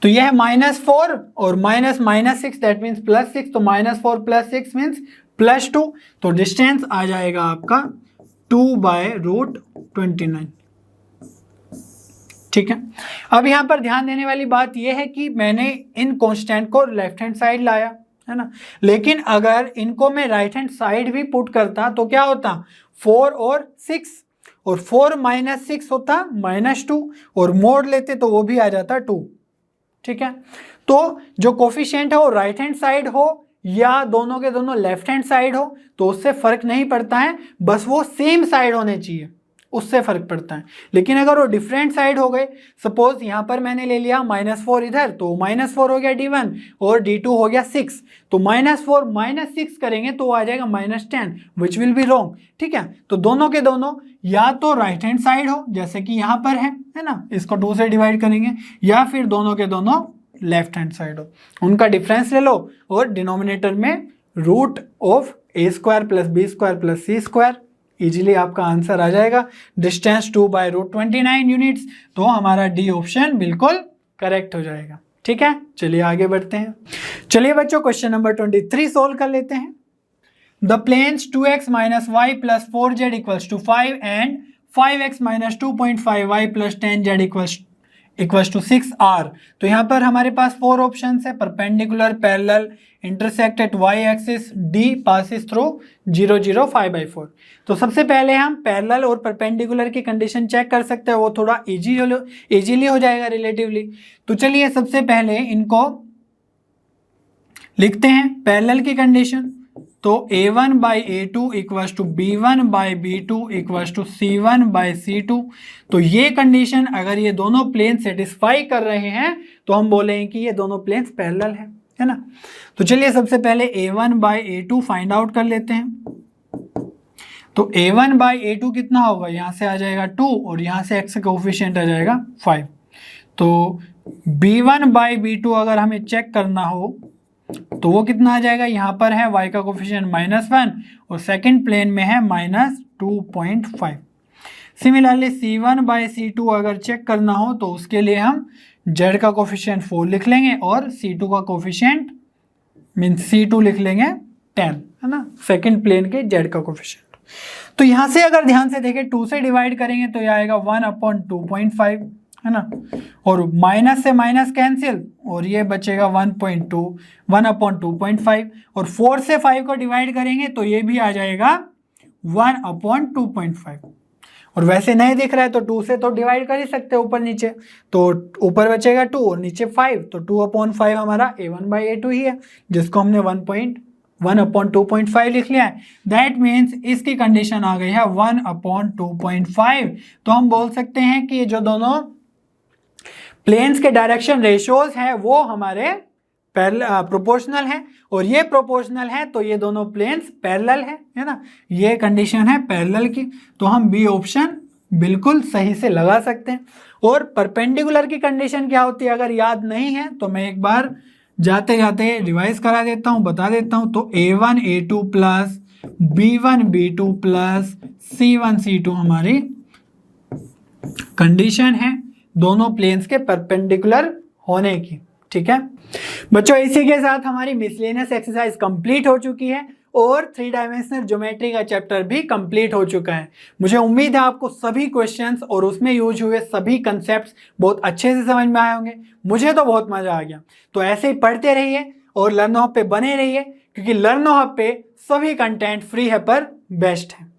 तो यह है -4 और -6 दैट मीन्स +6, तो -4 + 6 मीन्स +2, तो डिस्टेंस आ जाएगा आपका 2/√29, ठीक है। अब यहाँ पर ध्यान देने वाली बात यह है कि मैंने इन कांस्टेंट को लेफ्ट हैंड साइड लाया, है ना, लेकिन अगर इनको मैं राइट हैंड साइड भी पुट करता तो क्या होता 4 और 6, और 4 - 6 होता -2, और मोड लेते तो वो भी आ जाता 2, ठीक है। तो जो कोफिशिएंट है वो राइट हैंड साइड हो या दोनों के दोनों लेफ्ट हैंड साइड हो तो उससे फर्क नहीं पड़ता है, बस वो सेम साइड होने चाहिए, उससे फर्क पड़ता है। लेकिन अगर वो डिफरेंट साइड हो गए, सपोज यहाँ पर मैंने ले लिया -4 इधर, तो -4 हो गया D1 और D2 हो गया 6, तो -4 - 6 करेंगे तो आ जाएगा -10, विच विल बी रॉन्ग, ठीक है। तो दोनों के दोनों या तो राइट हैंड साइड हो जैसे कि यहाँ पर है ना, इसको 2 से डिवाइड करेंगे, या फिर दोनों के दोनों लेफ्ट हैंड साइड हो, उनका डिफरेंस ले लो और डिनोमिनेटर में root of A² + B² + C², easily आपका आंसर आ जाएगा। डिस्टेंस 2/√29 यूनिट्स, तो हमारा डी ऑप्शन बिल्कुल करेक्ट हो जाएगा, ठीक है। चलिए आगे बढ़ते हैं। चलिए बच्चों क्वेश्चन नंबर 23 सोल्व कर लेते हैं। The planes 2x - y + 4z = 5 and 5x - 2.5y + 10z = 6 are. तो यहाँ पर हमारे पास 4 ऑप्शन है, perpendicular, parallel, intersect at y axis, d passes through 0 0 5/4। तो सबसे पहले हम पैरेलल और परपेंडिकुलर की कंडीशन चेक कर सकते हैं, वो थोड़ा इजीली हो जाएगा रिलेटिवली। तो चलिए सबसे पहले इनको लिखते हैं पैरेलल की कंडीशन। तो A1/A2 = B1/B2 = C1/C2। तो ये कंडीशन अगर ये दोनों प्लेन सेटिस्फाई कर रहे हैं तो हम बोलेंगे कि ये दोनों प्लेन्स पैरेलल है ना। तो चलिए सबसे पहले A1/A2 फाइंड आउट कर लेते हैं। तो A1/A2 कितना होगा, यहाँ से आ जाएगा 2 और यहाँ से x का कोफिशिएंट आ जाएगा 5। तो B1/B2 अगर हमें चेक करना हो तो वो कितना आ जाएगा, यहाँ पर है y का कोफिशिएंट -1 और सेकंड प्लेन में है -2.5। सिमिलरली C1/C2 अगर चेक करना हो तो उसके लिए हम z का कोफिशिएंट 4 लिख लेंगे और C2 का कोफिशिएंट मीन्स C2 लिख लेंगे 10, है ना, सेकंड प्लेन के z का कोफिशिएंट। तो यहाँ से अगर ध्यान से देखें 2 से डिवाइड करेंगे तो यह आएगा 1/2.5, है ना, और माइनस से माइनस कैंसिल और ये बचेगा 1/2.5, और 4 से 5 को डिवाइड करेंगे तो ये भी आ जाएगा 1/2.5। और वैसे नहीं दिख रहा है तो 2 से तो डिवाइड कर ही सकते हैं ऊपर नीचे, तो ऊपर बचेगा 2 और नीचे 5, तो 2/5 हमारा A1/A2 ही है, जिसको हमने 1/2.5 लिख लिया है। दैट मीन्स इसकी कंडीशन आ गई है 1/2.5। तो हम बोल सकते हैं कि ये जो दोनों प्लेन्स के डायरेक्शन रेशियोज है वो हमारे प्रोपोर्शनल है, और ये प्रोपोर्शनल है तो ये दोनों प्लेन्स पैरेलल है ना, ये कंडीशन है पैरेलल की। तो हम बी ऑप्शन बिल्कुल सही से लगा सकते हैं। और परपेंडिकुलर की कंडीशन क्या होती है अगर याद नहीं है तो मैं एक बार जाते जाते रिवाइज करा देता हूँ, बता देता हूँ। तो A1/A2 + B1 B2 plus C1 C2 हमारी कंडीशन है दोनों प्लेन्स के परपेंडिकुलर होने की। ठीक है बच्चों, इसी के साथ हमारी मिसलेनियस एक्सरसाइज कंप्लीट हो चुकी है और 3 डायमेंशनल ज्योमेट्री का चैप्टर भी कंप्लीट हो चुका है। मुझे उम्मीद है आपको सभी क्वेश्चंस और उसमें यूज हुए सभी कंसेप्ट्स बहुत अच्छे से समझ में आए होंगे। मुझे तो बहुत मजा आ गया। तो ऐसे ही पढ़ते रहिए और लर्नो हब पे बने रहिए, क्योंकि लर्नो हब पे सभी कंटेंट फ्री है पर बेस्ट है।